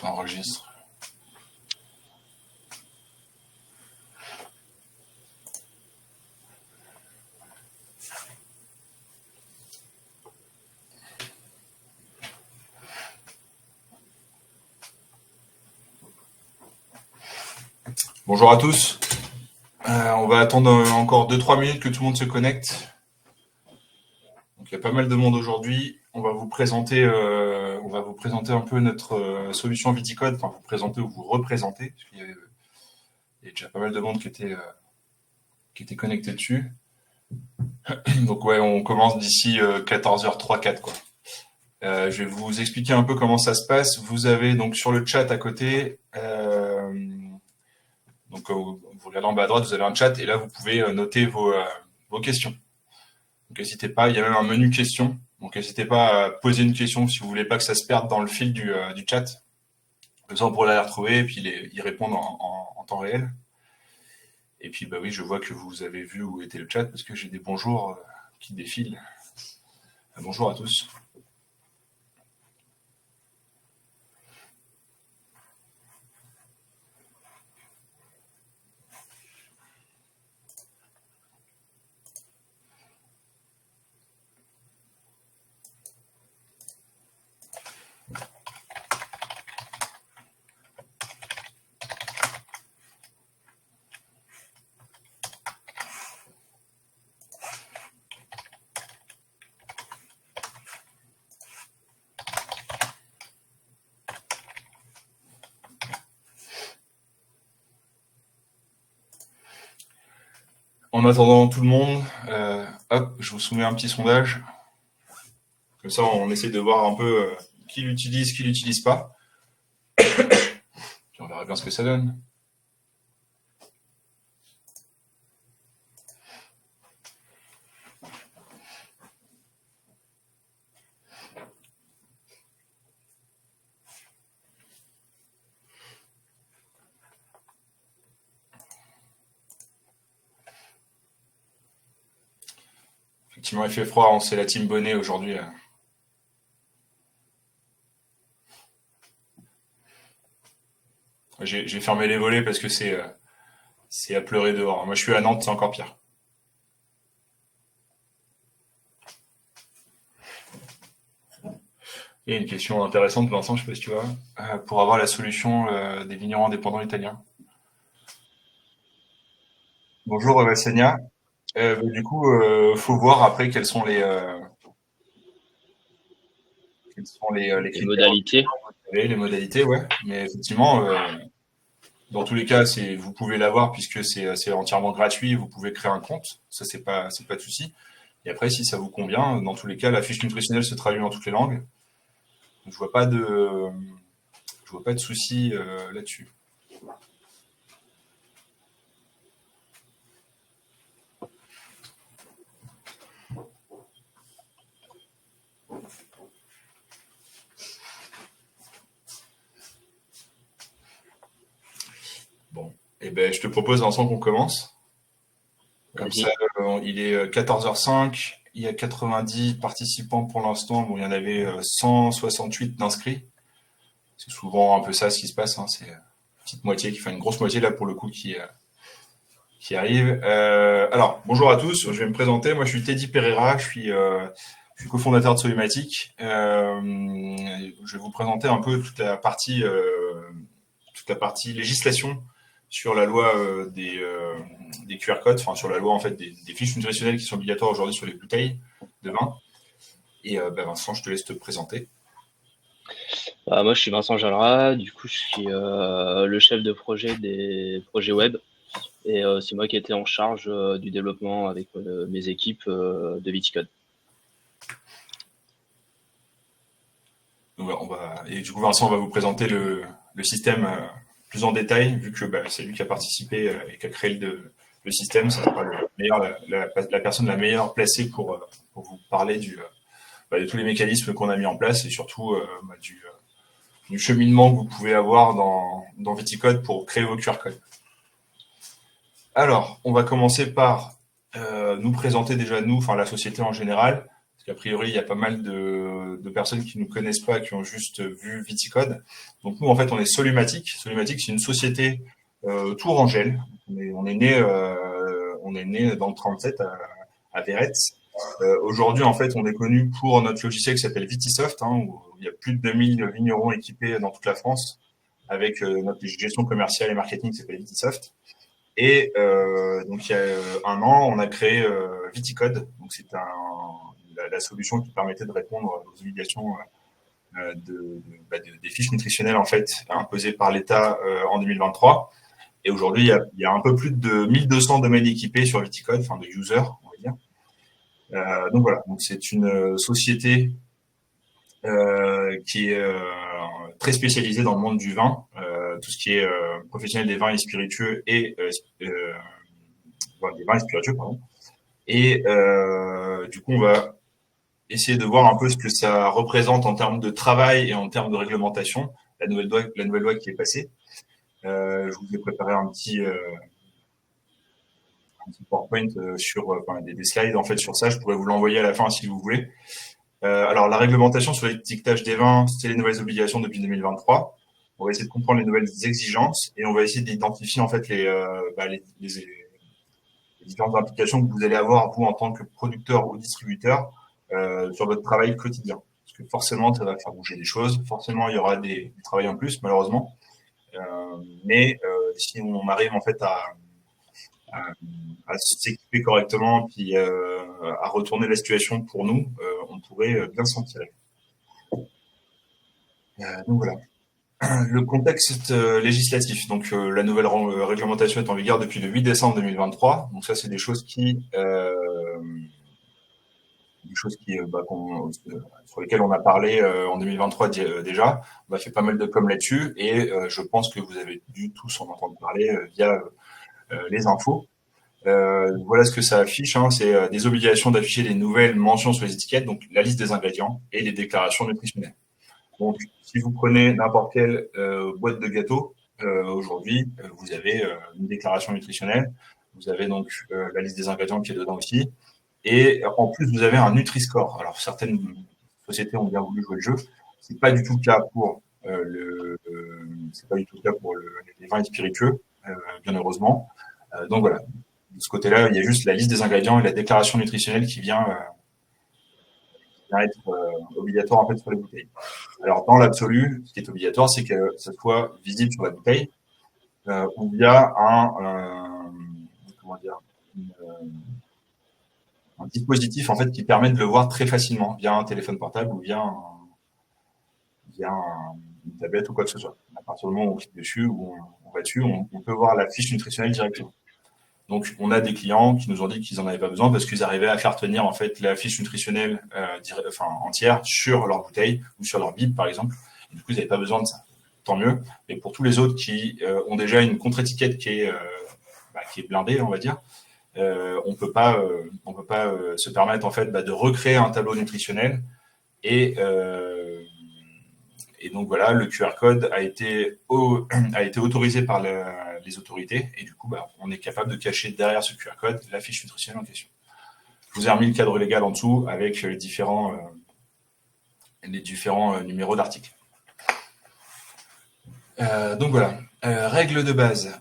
Ça enregistre. Bonjour à tous. On va attendre encore 2-3 minutes que tout le monde se connecte. Donc, il y a pas mal de monde aujourd'hui. On va vous présenter un peu notre solution Viticode. Enfin, vous présenter ou vous représenter. Parce qu'il y a déjà pas mal de monde qui était connecté dessus. Donc ouais, on commence d'ici 14h03, 4 quoi. Je vais vous expliquer un peu comment ça se passe. Vous avez donc sur le chat à côté, vous regardez en bas à droite, vous avez un chat et là vous pouvez noter vos questions. Donc n'hésitez pas, il y a même un menu questions. Donc n'hésitez pas à poser une question si vous voulez pas que ça se perde dans le fil du chat. Comme ça on pourra la retrouver et puis y répondre en temps réel. Et puis bah oui, je vois que vous avez vu où était le chat parce que j'ai des bonjours qui défilent. Bonjour à tous. En attendant tout le monde, hop, je vous soumets un petit sondage. Comme ça, on essaie de voir un peu qui l'utilise, qui l'utilise pas. Puis on verra bien ce que ça donne. Effectivement, il fait froid, c'est la team bonnet aujourd'hui. J'ai fermé les volets parce que c'est à pleurer dehors. Moi, je suis à Nantes, c'est encore pire. Il y a une question intéressante, Vincent, je ne sais pas si tu vois, pour avoir la solution des vignerons indépendants italiens. Bonjour Senia. Du coup, faut voir après quels sont les Les critères, modalités. les modalités, ouais. Mais effectivement, dans tous les cas, vous pouvez l'avoir puisque c'est entièrement gratuit. Vous pouvez créer un compte, ça c'est pas de souci. Et après, si ça vous convient, dans tous les cas, la fiche nutritionnelle se traduit dans toutes les langues. Donc, je vois pas de souci là-dessus. Bon, et ben, je te propose ensemble qu'on commence. Comme ça, il est 14h05. Il y a 90 participants pour l'instant. Bon, il y en avait 168 d'inscrits. C'est souvent un peu ça ce qui se passe. Hein. C'est une petite moitié qui fait une grosse moitié là pour le coup qui arrive. Alors, bonjour à tous. Je vais me présenter. Moi, je suis Teddy Pereira. Je suis cofondateur de Solumatic. Je vais vous présenter un peu toute la partie législation sur la loi des QR codes, enfin sur la loi en fait des fiches nutritionnelles qui sont obligatoires aujourd'hui sur les bouteilles de vin. Et Vincent, je te laisse te présenter. Moi, je suis Vincent Jalra. Du coup, je suis le chef de projet des projets web. Et c'est moi qui ai été en charge du développement avec mes équipes de Viticode. Donc, et du coup, Vincent va vous présenter le système plus en détail, vu que c'est lui qui a participé et qui a créé le système. Ça sera la personne la meilleure placée pour vous parler de tous les mécanismes qu'on a mis en place et surtout du cheminement que vous pouvez avoir dans Viticode pour créer vos QR codes. Alors, on va commencer par nous présenter déjà nous, enfin la société en général. Parce qu'a priori, il y a pas mal de personnes qui ne nous connaissent pas, qui ont juste vu Viticode. Donc nous, en fait, on est Solumatic. Solumatic, c'est une société tourangelle. On est né dans le 37 à Véretz. Aujourd'hui, en fait, on est connu pour notre logiciel qui s'appelle Vitisoft, où il y a plus de 2000 vignerons équipés dans toute la France, avec notre gestion commerciale et marketing qui s'appelle Vitisoft. Et donc, il y a un an, on a créé Viticode. Donc, c'est la solution qui permettait de répondre aux obligations des fiches nutritionnelles en fait imposées par l'État en 2023. Et aujourd'hui, il y a un peu plus de 1200 domaines équipés sur Viticode, enfin de users, on va dire. Donc voilà, donc c'est une société qui est très spécialisée dans le monde du vin, tout ce qui est professionnel des vins et spiritueux et des vins et spiritueux, pardon. Et du coup, on va essayer de voir un peu ce que ça représente en termes de travail et en termes de réglementation, la nouvelle loi qui est passée. Je vous ai préparé un petit PowerPoint sur des slides en fait sur ça. Je pourrais vous l'envoyer à la fin si vous voulez. Alors, la réglementation sur l'étiquetage des vins, c'est les nouvelles obligations depuis 2023. On va essayer de comprendre les nouvelles exigences et on va essayer d'identifier en fait les différentes implications que vous allez avoir vous en tant que producteur ou distributeur sur votre travail quotidien. Parce que forcément, ça va faire bouger des choses. Forcément, il y aura du travail en plus, malheureusement. Mais si on arrive en fait à s'équiper correctement puis à retourner la situation pour nous, on pourrait bien s'en tirer. Donc voilà. Le contexte législatif. Donc la nouvelle réglementation est en vigueur depuis le 8 décembre 2023. Donc ça, c'est des choses sur lesquelles on a parlé en 2023 déjà. On a fait pas mal de com là-dessus et je pense que vous avez dû tous en entendre parler via les infos. Voilà ce que ça affiche. C'est des obligations d'afficher les nouvelles mentions sur les étiquettes, donc la liste des ingrédients et les déclarations nutritionnelles. Donc, si vous prenez n'importe quelle boîte de gâteau, aujourd'hui, vous avez une déclaration nutritionnelle. Vous avez donc la liste des ingrédients qui est dedans aussi. Et en plus, vous avez un Nutri-Score. Alors, certaines sociétés ont bien voulu jouer le jeu. C'est pas du tout le cas pour les vins et spiritueux, bien heureusement. Donc voilà. De ce côté-là, il y a juste la liste des ingrédients et la déclaration nutritionnelle qui vient être obligatoire en fait sur les bouteilles. Alors dans l'absolu, ce qui est obligatoire, c'est que ça soit visible sur la bouteille ou via un dispositif en fait qui permet de le voir très facilement via un téléphone portable ou via une tablette ou quoi que ce soit. À partir du moment où on clique dessus ou on va dessus, on peut voir la fiche nutritionnelle directement. Donc, on a des clients qui nous ont dit qu'ils n'en avaient pas besoin parce qu'ils arrivaient à faire tenir en fait la fiche nutritionnelle entière sur leur bouteille ou sur leur bib, par exemple. Et du coup, ils n'avaient pas besoin de ça. Tant mieux. Mais pour tous les autres qui ont déjà une contre-étiquette qui est blindée, on va dire, on peut pas se permettre en fait de recréer un tableau nutritionnel et donc voilà, le QR code a été autorisé par les autorités et du coup, on est capable de cacher derrière ce QR code la fiche nutritionnelle en question. Je vous ai remis le cadre légal en dessous avec les différents numéros d'articles. Donc voilà, règle de base.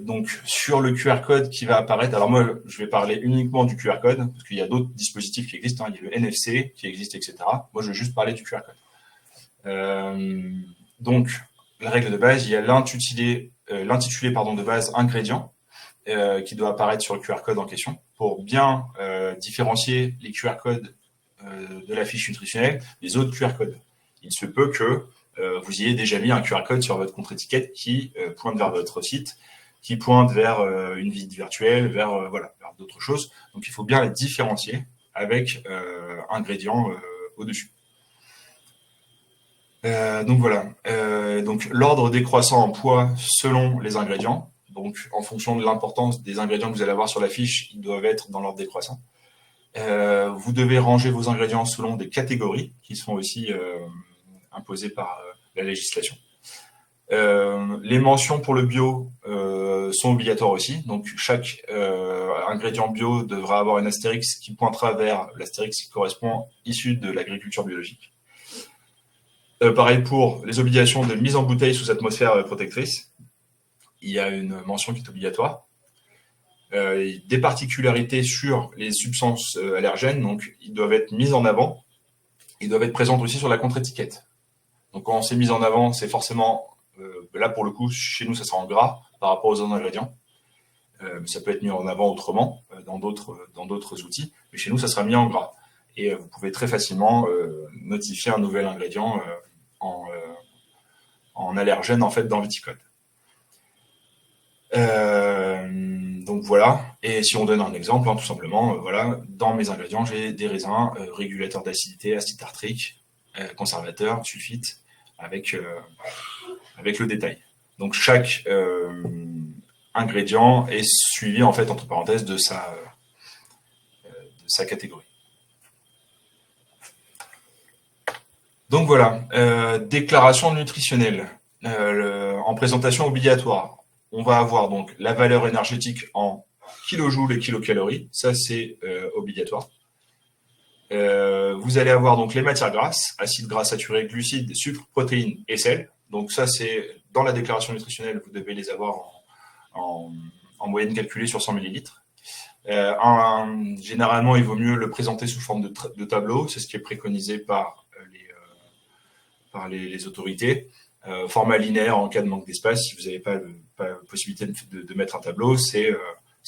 Donc sur le QR code qui va apparaître, alors moi je vais parler uniquement du QR code parce qu'il y a d'autres dispositifs qui existent, il y a le NFC qui existe, etc. Moi je vais juste parler du QR code. Donc, la règle de base, il y a l'intitulé de base ingrédient qui doit apparaître sur le QR code en question pour bien différencier les QR codes de la fiche nutritionnelle des autres QR codes. Il se peut que vous ayez déjà mis un QR code sur votre contre-étiquette qui pointe vers votre site, qui pointe vers une visite virtuelle, vers d'autres choses. Donc, il faut bien les différencier avec ingrédients au-dessus. Donc voilà. Donc l'ordre décroissant en poids selon les ingrédients. Donc en fonction de l'importance des ingrédients que vous allez avoir sur la fiche, ils doivent être dans l'ordre décroissant. Vous devez ranger vos ingrédients selon des catégories qui sont aussi imposées par la législation. Les mentions pour le bio sont obligatoires aussi. Donc, chaque ingrédient bio devra avoir une astérix qui pointera vers l'astérix qui correspond issu de l'agriculture biologique. Pareil pour les obligations de mise en bouteille sous atmosphère protectrice. Il y a une mention qui est obligatoire. Des particularités sur les substances allergènes, donc ils doivent être mises en avant. Ils doivent être présentes aussi sur la contre-étiquette. Donc quand c'est mis en avant, c'est forcément, là pour le coup, chez nous ça sera en gras par rapport aux autres ingrédients. Ça peut être mis en avant autrement dans d'autres outils, mais chez nous ça sera mis en gras. Et vous pouvez très facilement notifier un nouvel ingrédient en allergène en fait dans Viticode. Donc voilà. Et si on donne un exemple, tout simplement, voilà, dans mes ingrédients, j'ai des raisins régulateurs d'acidité, acide tartrique, conservateur, sulfite, avec le détail. Donc chaque ingrédient est suivi en fait entre parenthèses de sa catégorie. Donc voilà, déclaration nutritionnelle en présentation obligatoire. On va avoir donc la valeur énergétique en kilojoules et kilocalories, ça c'est obligatoire. Vous allez avoir donc les matières grasses, acides gras saturés, glucides, sucres, protéines et sel. Donc ça c'est dans la déclaration nutritionnelle, vous devez les avoir en moyenne calculée sur 100 millilitres. Généralement, il vaut mieux le présenter sous forme de tableau, c'est ce qui est préconisé par les autorités. Format linéaire en cas de manque d'espace, si vous n'avez pas la possibilité de mettre un tableau, c'est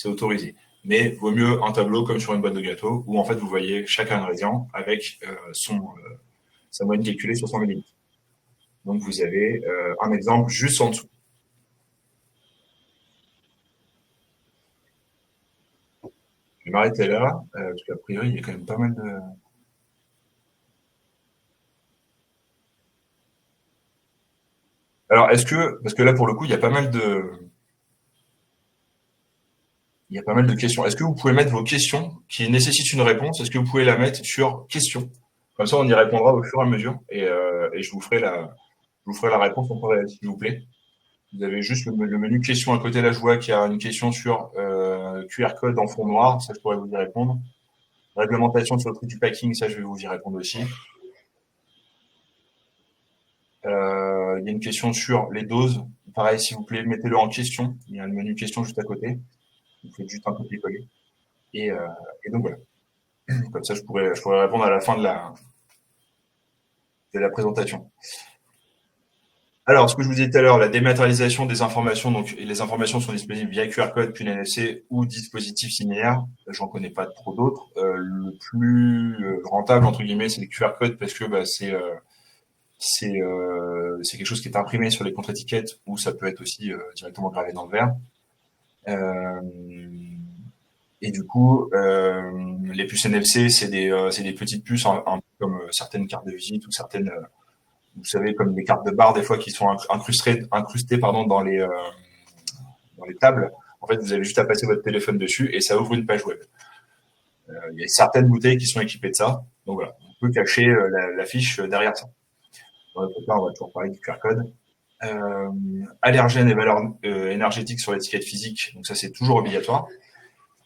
autorisé. Mais vaut mieux un tableau comme sur une boîte de gâteau, où en fait vous voyez chaque ingrédient avec sa moyenne calculée sur 100 millilitres. Donc vous avez un exemple juste en dessous. Je vais m'arrêter là, parce qu'a priori il y a quand même pas mal de... Alors, parce que là, pour le coup, il y a pas mal de questions. Est-ce que vous pouvez mettre vos questions qui nécessitent une réponse? Est-ce que vous pouvez la mettre sur questions? Comme ça, on y répondra au fur et à mesure et je vous ferai la réponse en temps réel, s'il vous plaît. Vous avez juste le menu questions à côté. Là, je vois qu'il y a une question sur QR code en fond noir. Ça, je pourrais vous y répondre. Réglementation sur le prix du packing, ça, je vais vous y répondre aussi. Il y a une question sur les doses. Pareil, s'il vous plaît, mettez-le en question. Il y a un menu question juste à côté. Vous faites juste un copier-coller. Et donc voilà. Comme ça, je pourrais répondre à la fin de la présentation. Alors, ce que je vous disais tout à l'heure, la dématérialisation des informations, donc les informations sont disponibles via QR code, puis NFC ou dispositif similaire. J'en connais pas trop d'autres. Le plus rentable entre guillemets, c'est les QR codes parce que c'est quelque chose qui est imprimé sur les contre-étiquettes ou ça peut être aussi directement gravé dans le verre. Et du coup, les puces NFC, c'est des petites puces, un peu comme certaines cartes de visite ou certaines, vous savez, comme des cartes de bar des fois qui sont incrustées dans les tables. En fait, vous avez juste à passer votre téléphone dessus et ça ouvre une page web. Il y a certaines bouteilles qui sont équipées de ça. Donc voilà, on peut cacher la fiche derrière ça. Dans le cas, on va toujours parler du QR code. Allergènes et valeurs énergétiques sur l'étiquette physique, donc ça c'est toujours obligatoire.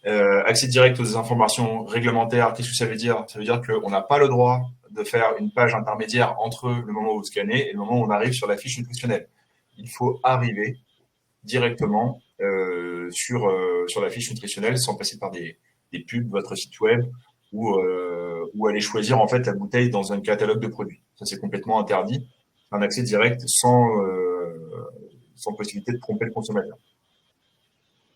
Accès direct aux informations réglementaires, qu'est-ce que ça veut dire? Ça veut dire qu'on n'a pas le droit de faire une page intermédiaire entre le moment où vous scannez et le moment où on arrive sur la fiche nutritionnelle. Il faut arriver directement sur la fiche nutritionnelle sans passer par des pubs de votre site web ou aller choisir en fait la bouteille dans un catalogue de produits. Ça c'est complètement interdit. Un accès direct sans possibilité de tromper le consommateur.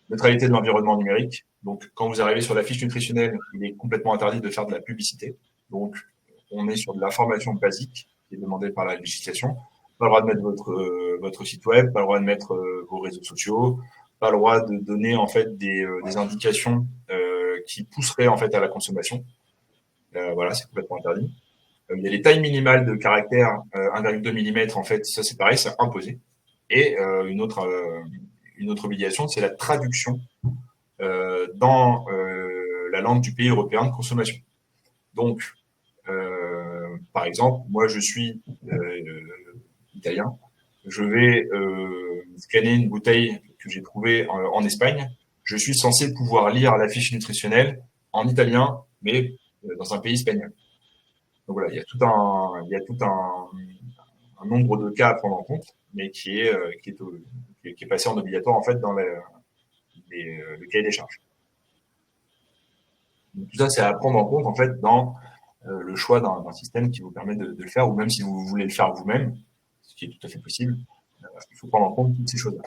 Neutralité de l'environnement numérique. Donc, quand vous arrivez sur la fiche nutritionnelle, il est complètement interdit de faire de la publicité. Donc, on est sur de l'information basique qui est demandée par la législation. Pas le droit de mettre votre site web, pas le droit de mettre vos réseaux sociaux, pas le droit de donner en fait des indications qui pousseraient en fait à la consommation. Voilà, c'est complètement interdit. Il y a les tailles minimales de caractères 1,2 mm, en fait, ça c'est pareil, c'est imposé. Et une autre obligation, c'est la traduction dans la langue du pays européen de consommation. Donc, par exemple, moi je suis italien je vais scanner une bouteille que j'ai trouvée en Espagne, je suis censé pouvoir lire la fiche nutritionnelle en italien, mais dans un pays espagnol. Donc voilà, il y a un nombre de cas à prendre en compte, mais qui est passé en obligatoire en fait dans le cahier des charges. Donc, tout ça, c'est à prendre en compte en fait dans le choix d'un système qui vous permet de le faire, ou même si vous voulez le faire vous-même, ce qui est tout à fait possible, il faut prendre en compte toutes ces choses-là.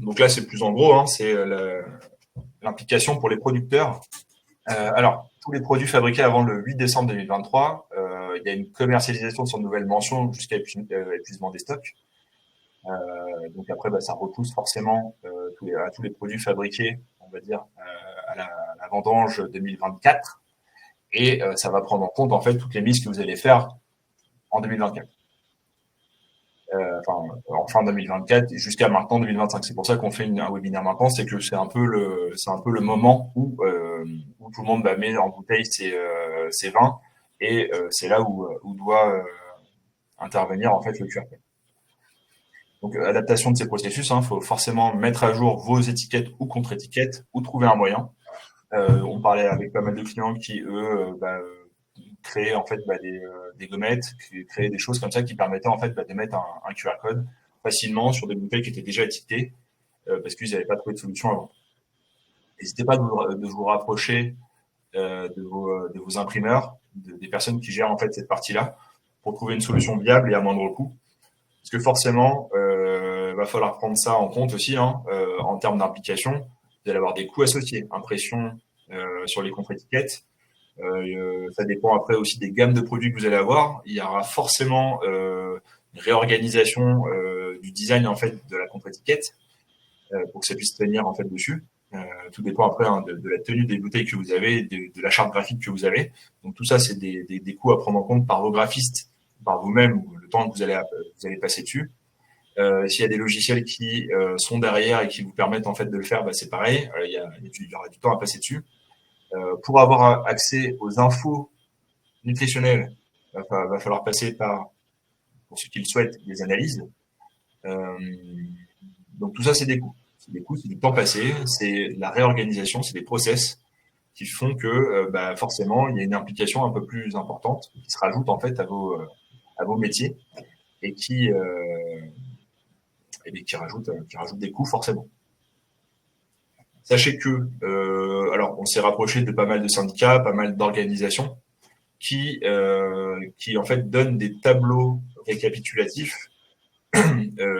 Donc là, c'est plus en gros, hein, c'est l'implication pour les producteurs. Alors, tous les produits fabriqués avant le 8 décembre 2023, il y a une commercialisation de son nouvelle mention jusqu'à épuisement des stocks. Donc après, ça repousse forcément à tous les produits fabriqués, on va dire, à la vendange 2024. Et ça va prendre en compte en fait toutes les mises que vous allez faire en 2024. En fin 2024 jusqu'à maintenant 2025. C'est pour ça qu'on fait un webinaire maintenant, c'est que c'est un peu le moment où tout le monde met en bouteille ses vins et c'est là où doit intervenir en fait le QR code. Donc adaptation de ces processus, il faut forcément mettre à jour vos étiquettes ou contre-étiquettes ou trouver un moyen. On parlait avec pas mal de clients qui eux créer en fait des gommettes, créer des choses comme ça qui permettaient en fait de mettre un QR code facilement sur des bouteilles qui étaient déjà étiquetées parce qu'ils n'avaient pas trouvé de solution avant. N'hésitez pas de vous rapprocher de vos imprimeurs, des personnes qui gèrent en fait cette partie-là pour trouver une solution viable et à moindre coût. Parce que forcément, va falloir prendre ça en compte aussi en termes d'implication. Vous allez avoir des coûts associés, impression sur les contre-étiquettes. Ça dépend après aussi des gammes de produits que vous allez avoir. Il y aura forcément une réorganisation du design en fait de la contre-étiquette pour que ça puisse tenir en fait dessus. Tout dépend après de la tenue des bouteilles que vous avez, de la charte graphique que vous avez. Donc tout ça, c'est des coûts à prendre en compte par vos graphistes, par vous-même, le temps que vous allez passer dessus. S'il y a des logiciels qui sont derrière et qui vous permettent en fait de le faire, c'est pareil. Il y aura du temps à passer dessus. Pour avoir accès aux infos nutritionnelles, va falloir passer par, pour ceux qui le souhaitent, des analyses. Donc tout ça, c'est des coûts. C'est des coûts, c'est du temps passé, c'est la réorganisation, c'est des process qui font que forcément, il y a une implication un peu plus importante qui se rajoute en fait à vos métiers et qui rajoute des coûts forcément. Sachez que, alors, on s'est rapproché de pas mal de syndicats, pas mal d'organisations qui en fait donnent des tableaux récapitulatifs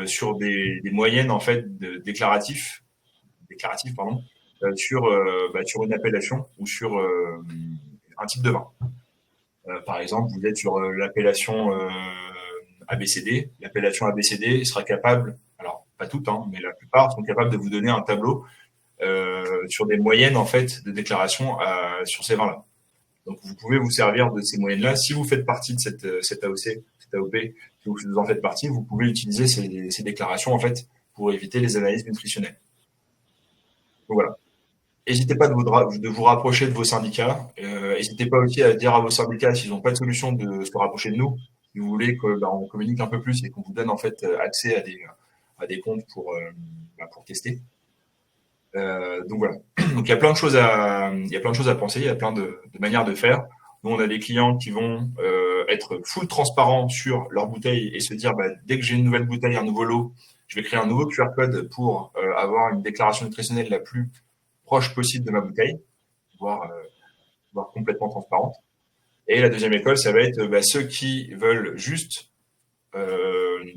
sur des moyennes en fait déclaratifs pardon, sur une appellation ou sur un type de vin. Par exemple, vous êtes sur l'appellation ABCD. L'appellation ABCD sera capable, alors pas toutes, mais la plupart sont capables de vous donner un tableau sur des moyennes en fait de déclaration sur ces vins-là. Donc vous pouvez vous servir de ces moyennes-là. Si vous faites partie de cette AOC, cette AOP, si vous en faites partie, vous pouvez utiliser ces déclarations en fait pour éviter les analyses nutritionnelles. Donc voilà. N'hésitez pas de vous rapprocher de vos syndicats. N'hésitez pas aussi à dire à vos syndicats s'ils n'ont pas de solution de se rapprocher de nous. Si vous voulez qu'on communique un peu plus et qu'on vous donne en fait accès à des comptes pour tester. Donc voilà. Donc il y a plein de choses à penser, il y a plein de manières de faire. Nous on a des clients qui vont être full transparents sur leur bouteille et se dire dès que j'ai une nouvelle bouteille, un nouveau lot, je vais créer un nouveau QR code pour avoir une déclaration nutritionnelle la plus proche possible de ma bouteille, voire complètement transparente. Et la deuxième école, ça va être ceux qui veulent juste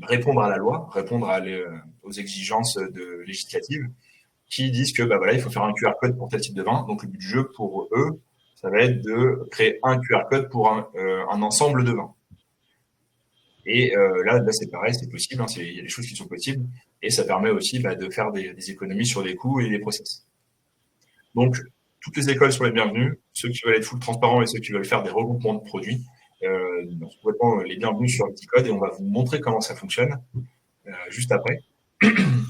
répondre à la loi, répondre aux exigences législatives, qui disent que il faut faire un QR code pour tel type de vin. Donc le but du jeu pour eux, ça va être de créer un QR code pour un ensemble de vins. Et là c'est pareil, c'est possible, il y a des choses qui sont possibles, et ça permet aussi de faire des économies sur les coûts et les process. Donc toutes les écoles sont les bienvenues, ceux qui veulent être full transparents et ceux qui veulent faire des regroupements de produits sont complètement les bienvenus sur Epticode, et on va vous montrer comment ça fonctionne juste après.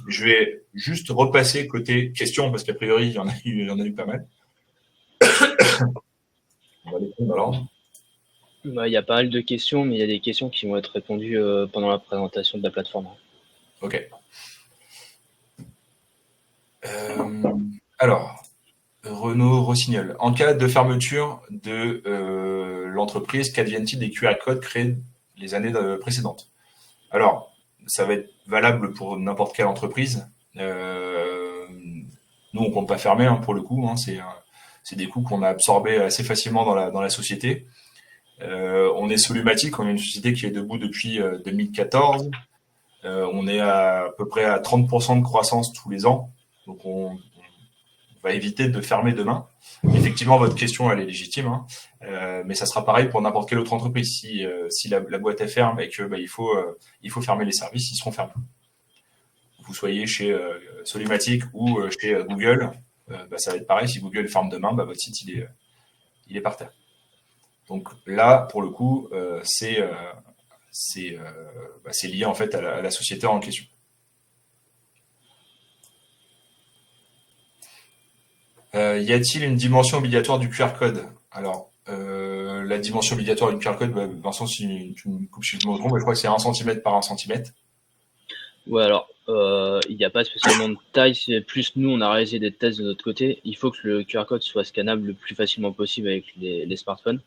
Je vais juste repasser côté questions, parce qu'a priori, il y en a eu pas mal. On va les prendre dans l'ordre. Bah, il y a pas mal de questions, mais il y a des questions qui vont être répondues pendant la présentation de la plateforme. Ok. Euh, alors, Renaud Rossignol. En cas de fermeture de l'entreprise, qu'adviennent-ils des QR codes créés les années précédentes? Alors, ça va être valable pour n'importe quelle entreprise. Nous, on compte pas fermer hein, pour le coup. Hein, c'est des coûts qu'on a absorbés assez facilement dans la société. On est Solumatic, on est une société qui est debout depuis 2014. On est à peu près à 30% de croissance tous les ans. Donc, on va éviter de fermer demain. Effectivement, votre question, elle est légitime, hein. Mais ça sera pareil pour n'importe quelle autre entreprise. Si la boîte est ferme et que il faut fermer les services, ils seront fermés. Vous soyez chez Solumatic ou chez Google, ça va être pareil. Si Google ferme demain, votre site il est par terre. Donc là, pour le coup, c'est lié en fait à la société en question. Y a-t-il une dimension obligatoire du QR code? Alors, la dimension obligatoire du QR code, Vincent, si tu me coupes si je me trompe, mais je crois que c'est 1 centimètre par 1 centimètre. Ouais, alors, il n'y a pas spécialement de taille, c'est plus nous, on a réalisé des tests de notre côté. Il faut que le QR code soit scannable le plus facilement possible avec les smartphones.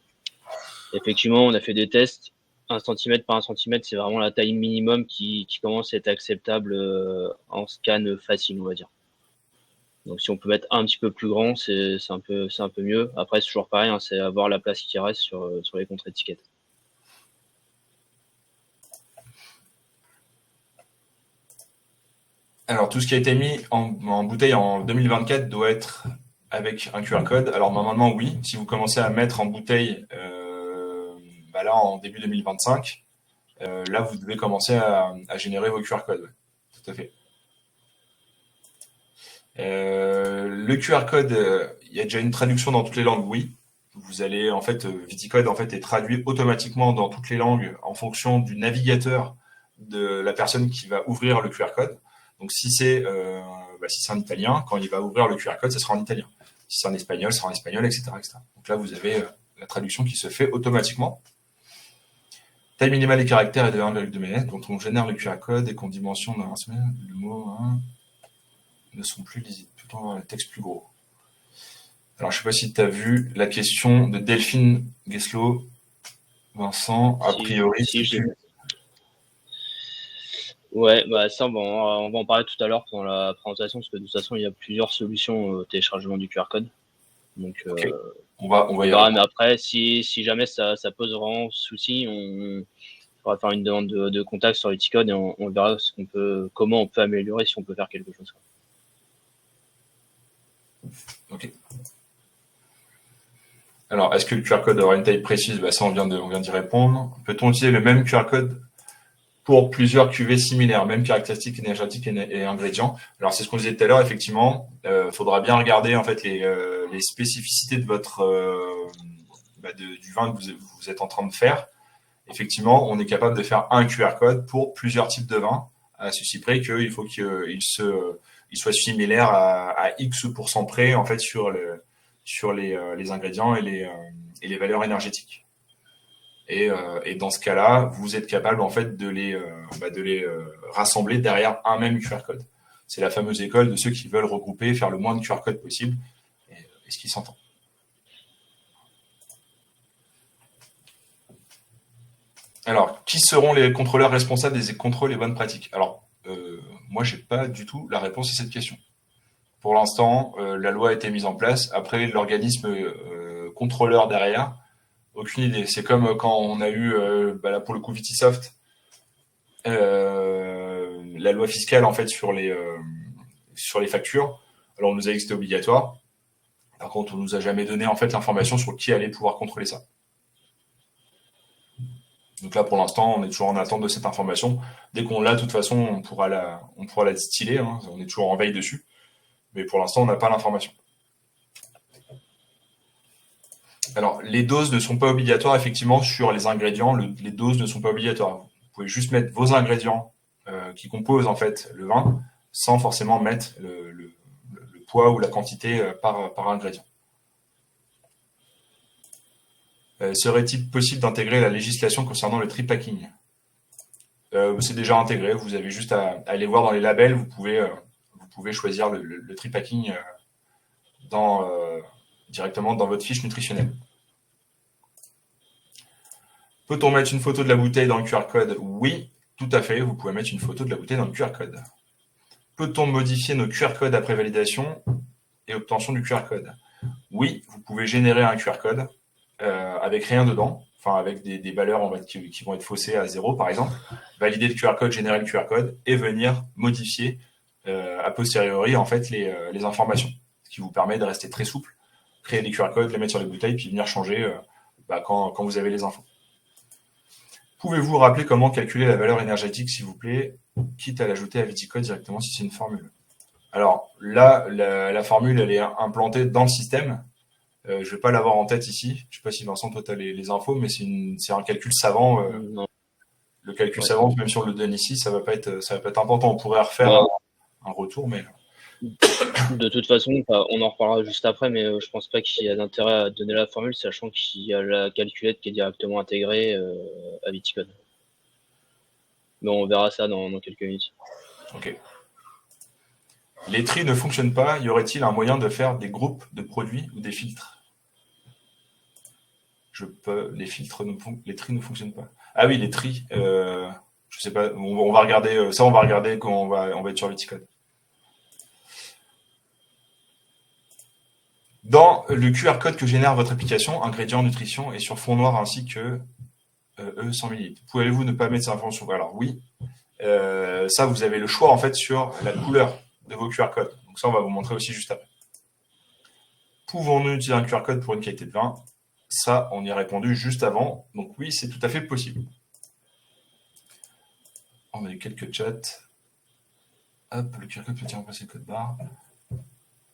Effectivement, on a fait des tests. 1 centimètre par 1 centimètre, c'est vraiment la taille minimum qui commence à être acceptable en scan facile, on va dire. Donc, si on peut mettre un petit peu plus grand, c'est un peu mieux. Après, c'est toujours pareil, hein, c'est avoir la place qui reste sur les contre-étiquettes. Alors, tout ce qui a été mis en bouteille en 2024 doit être avec un QR code. Alors, normalement, oui. Si vous commencez à mettre en bouteille, là, en début 2025, là, vous devez commencer à générer vos QR codes. Ouais. Tout à fait. Le QR code, il y a déjà une traduction dans toutes les langues, oui. Vous allez, en fait, Viticode, en fait, est traduit automatiquement dans toutes les langues en fonction du navigateur de la personne qui va ouvrir le QR code. Donc, si c'est un italien, quand il va ouvrir le QR code, ça sera en italien. Si c'est en espagnol, ça sera en espagnol, etc., etc. Donc là, vous avez la traduction qui se fait automatiquement. Taille minimale des caractères est de 1,2 mm. Quand on génère le QR code et qu'on dimensionne dans le mot hein, ne sont plus lisibles, tout en un texte plus gros. Alors, je ne sais pas si tu as vu la question de Delphine Gueslo, Vincent, a priori, Si, c'est ouais, bah ça, bon, on va en parler tout à l'heure pendant la présentation, parce que de toute façon, il y a plusieurs solutions au téléchargement du QR code. Donc, ok. On va on y verra, mais répondre. après, si jamais ça pose vraiment souci, on faudra faire une demande de contact sur Viticode et on verra comment on peut améliorer, si on peut faire quelque chose. Ok. Alors, est-ce que le QR code aura une taille précise? Ça, on vient d'y répondre. Peut-on utiliser le même QR code pour plusieurs cuvées similaires, même caractéristiques énergétiques et ingrédients? Alors, c'est ce qu'on disait tout à l'heure. Effectivement, faudra bien regarder en fait les spécificités de votre du vin que vous êtes en train de faire. Effectivement, on est capable de faire un QR code pour plusieurs types de vins, à ceci près qu'il faut qu'il soit similaire à X% près en fait sur les ingrédients et les valeurs énergétiques. Et dans ce cas-là, vous êtes capable en fait de les rassembler derrière un même QR code. C'est la fameuse école de ceux qui veulent regrouper, faire le moins de QR codes possible, et ce qui s'entend. Alors, qui seront les contrôleurs responsables des contrôles et bonnes pratiques? Alors, moi, j'ai pas du tout la réponse à cette question. Pour l'instant, la loi a été mise en place. Après, l'organisme contrôleur derrière, aucune idée. C'est comme quand on a eu, là pour le coup, Vitisoft, la loi fiscale en fait sur les factures. Alors, on nous a dit que c'était obligatoire. Par contre, on nous a jamais donné en fait l'information sur qui allait pouvoir contrôler ça. Donc là, pour l'instant, on est toujours en attente de cette information. Dès qu'on l'a, de toute façon, on pourra la distiller. Hein. On est toujours en veille dessus. Mais pour l'instant, on n'a pas l'information. Alors, les doses ne sont pas obligatoires, effectivement, sur les ingrédients. Les doses ne sont pas obligatoires. Vous pouvez juste mettre vos ingrédients qui composent en fait le vin, sans forcément mettre le poids ou la quantité par ingrédient. Serait-il possible d'intégrer la législation concernant le tripacking? C'est déjà intégré, vous avez juste à aller voir dans les labels, vous pouvez choisir le tripacking directement dans votre fiche nutritionnelle. Peut-on mettre une photo de la bouteille dans le QR code? Oui, tout à fait, vous pouvez mettre une photo de la bouteille dans le QR code. Peut-on modifier nos QR codes après validation et obtention du QR code? Oui, vous pouvez générer un QR code avec rien dedans, enfin avec des valeurs qui vont être faussées à 0 par exemple, valider le QR code, générer le QR code et venir modifier a posteriori en fait les informations, ce qui vous permet de rester très souple, créer des QR codes, les mettre sur les bouteilles, puis venir changer quand vous avez les infos. Pouvez-vous rappeler comment calculer la valeur énergétique, s'il vous plaît, quitte à l'ajouter à Viticode directement si c'est une formule? Alors là, la formule, elle est implantée dans le système. Je ne vais pas l'avoir en tête ici. Je ne sais pas si Vincent, toi, tu as les infos, mais c'est un calcul savant. Non. Le calcul Ouais. savant, même si on le donne ici, ça va pas être important. On pourrait refaire un retour, mais De toute façon, on en reparlera juste après, mais je pense pas qu'il y a d'intérêt à donner la formule, sachant qu'il y a la calculette qui est directement intégrée à Viticode. Mais on verra ça dans quelques minutes. ok. Les tris ne fonctionnent pas. Y aurait-il un moyen de faire des groupes de produits ou des filtres? Les tris ne fonctionnent pas. Ah oui, les tris. Je sais pas. On va regarder ça. On va regarder quand on va être sur Viticode. Dans le QR code que génère votre application, ingrédients, nutrition est sur fond noir ainsi que 100 ml. Pouvez-vous ne pas mettre ces informations? Alors oui. Ça, vous avez le choix en fait sur la couleur de vos QR codes. Donc ça, on va vous montrer aussi juste après. Pouvons-nous utiliser un QR code pour une qualité de vin? Ça, on y a répondu juste avant. Donc oui, c'est tout à fait possible. On a eu quelques chats. Hop, le QR code peut-il remplacer le code barre?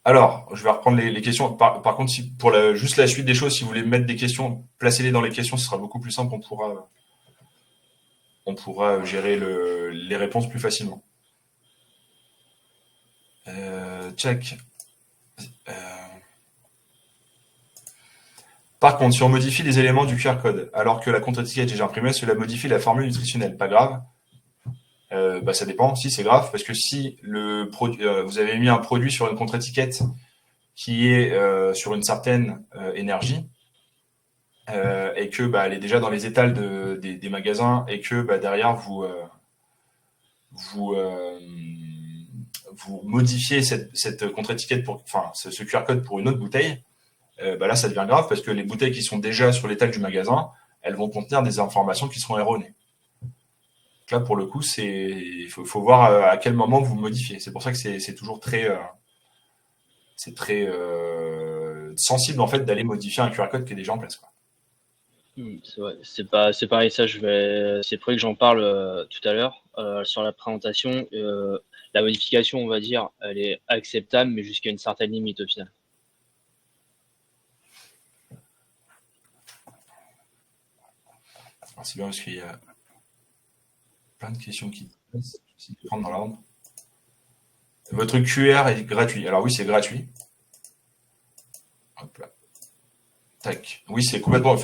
Alors, je vais reprendre les questions. Par contre, pour juste la suite des choses, si vous voulez mettre des questions, placez-les dans les questions, ce sera beaucoup plus simple. On pourra gérer les réponses plus facilement. Check. Par contre, si on modifie les éléments du QR code alors que la contre-étiquette est déjà imprimée, cela modifie la formule nutritionnelle. Pas grave. Ça dépend. Si, c'est grave, parce que si vous avez mis un produit sur une contre-étiquette qui est sur une certaine énergie et que elle est déjà dans les étals des magasins et que derrière vous modifiez cette contre-étiquette ce QR code pour une autre bouteille, là ça devient grave parce que les bouteilles qui sont déjà sur l'étal du magasin, elles vont contenir des informations qui seront erronées. Donc là pour le coup, il faut voir à quel moment vous modifiez. C'est pour ça que c'est toujours très sensible en fait d'aller modifier un QR code qui est déjà en place, quoi. C'est vrai. C'est pareil, ça, c'est prévu que j'en parle tout à l'heure sur la présentation. La modification, on va dire, elle est acceptable, mais jusqu'à une certaine limite au final. Alors, c'est bien parce qu'il y a plein de questions qui passent. J'essaie de prendre dans l'ordre. Votre QR est gratuit. Alors oui, c'est gratuit. Hop là. Tac. Oui, c'est complètement.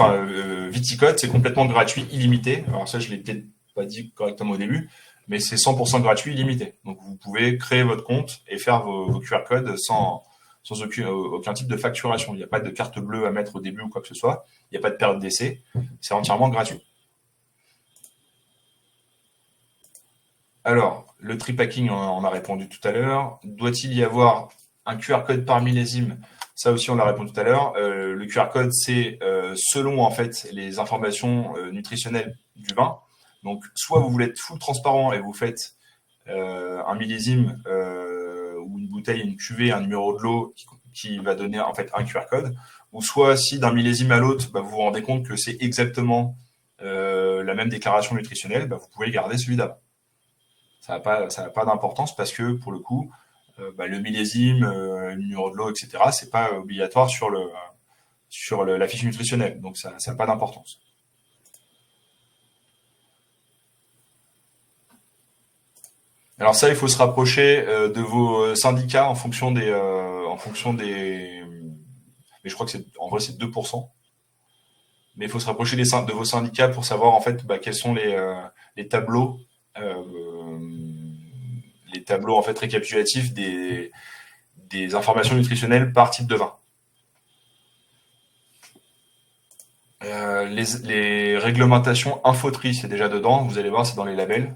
Viticode, c'est complètement gratuit, illimité. Alors ça, je l'ai peut-être pas dit correctement au début, mais c'est 100% gratuit, illimité. Donc vous pouvez créer votre compte et faire vos QR codes sans aucun type de facturation. Il n'y a pas de carte bleue à mettre au début ou quoi que ce soit. Il n'y a pas de période d'essai. C'est entièrement gratuit. Alors, le tripacking, on a répondu tout à l'heure. Doit-il y avoir un QR code par millésime? Ça aussi, on l'a répondu tout à l'heure. Le QR code, c'est selon en fait les informations nutritionnelles du vin. Donc, soit vous voulez être full transparent et vous faites un millésime ou une bouteille, une cuvée, un numéro de l'eau qui va donner en fait un QR code. Ou soit si d'un millésime à l'autre, vous vous rendez compte que c'est exactement la même déclaration nutritionnelle, vous pouvez garder celui d'avant. Ça n'a pas d'importance parce que pour le coup, le millésime, le numéro de l'eau, etc., c'est pas obligatoire sur la fiche nutritionnelle. Donc ça n'a pas d'importance. Alors ça, il faut se rapprocher de vos syndicats en fonction des. Mais je crois que en vrai, c'est 2%. mais il faut se rapprocher de vos syndicats pour savoir en fait quels sont les tableaux, euh, en fait récapitulatifs des informations nutritionnelles par type de vin. Les réglementations Infotri, c'est déjà dedans, vous allez voir, c'est dans les labels.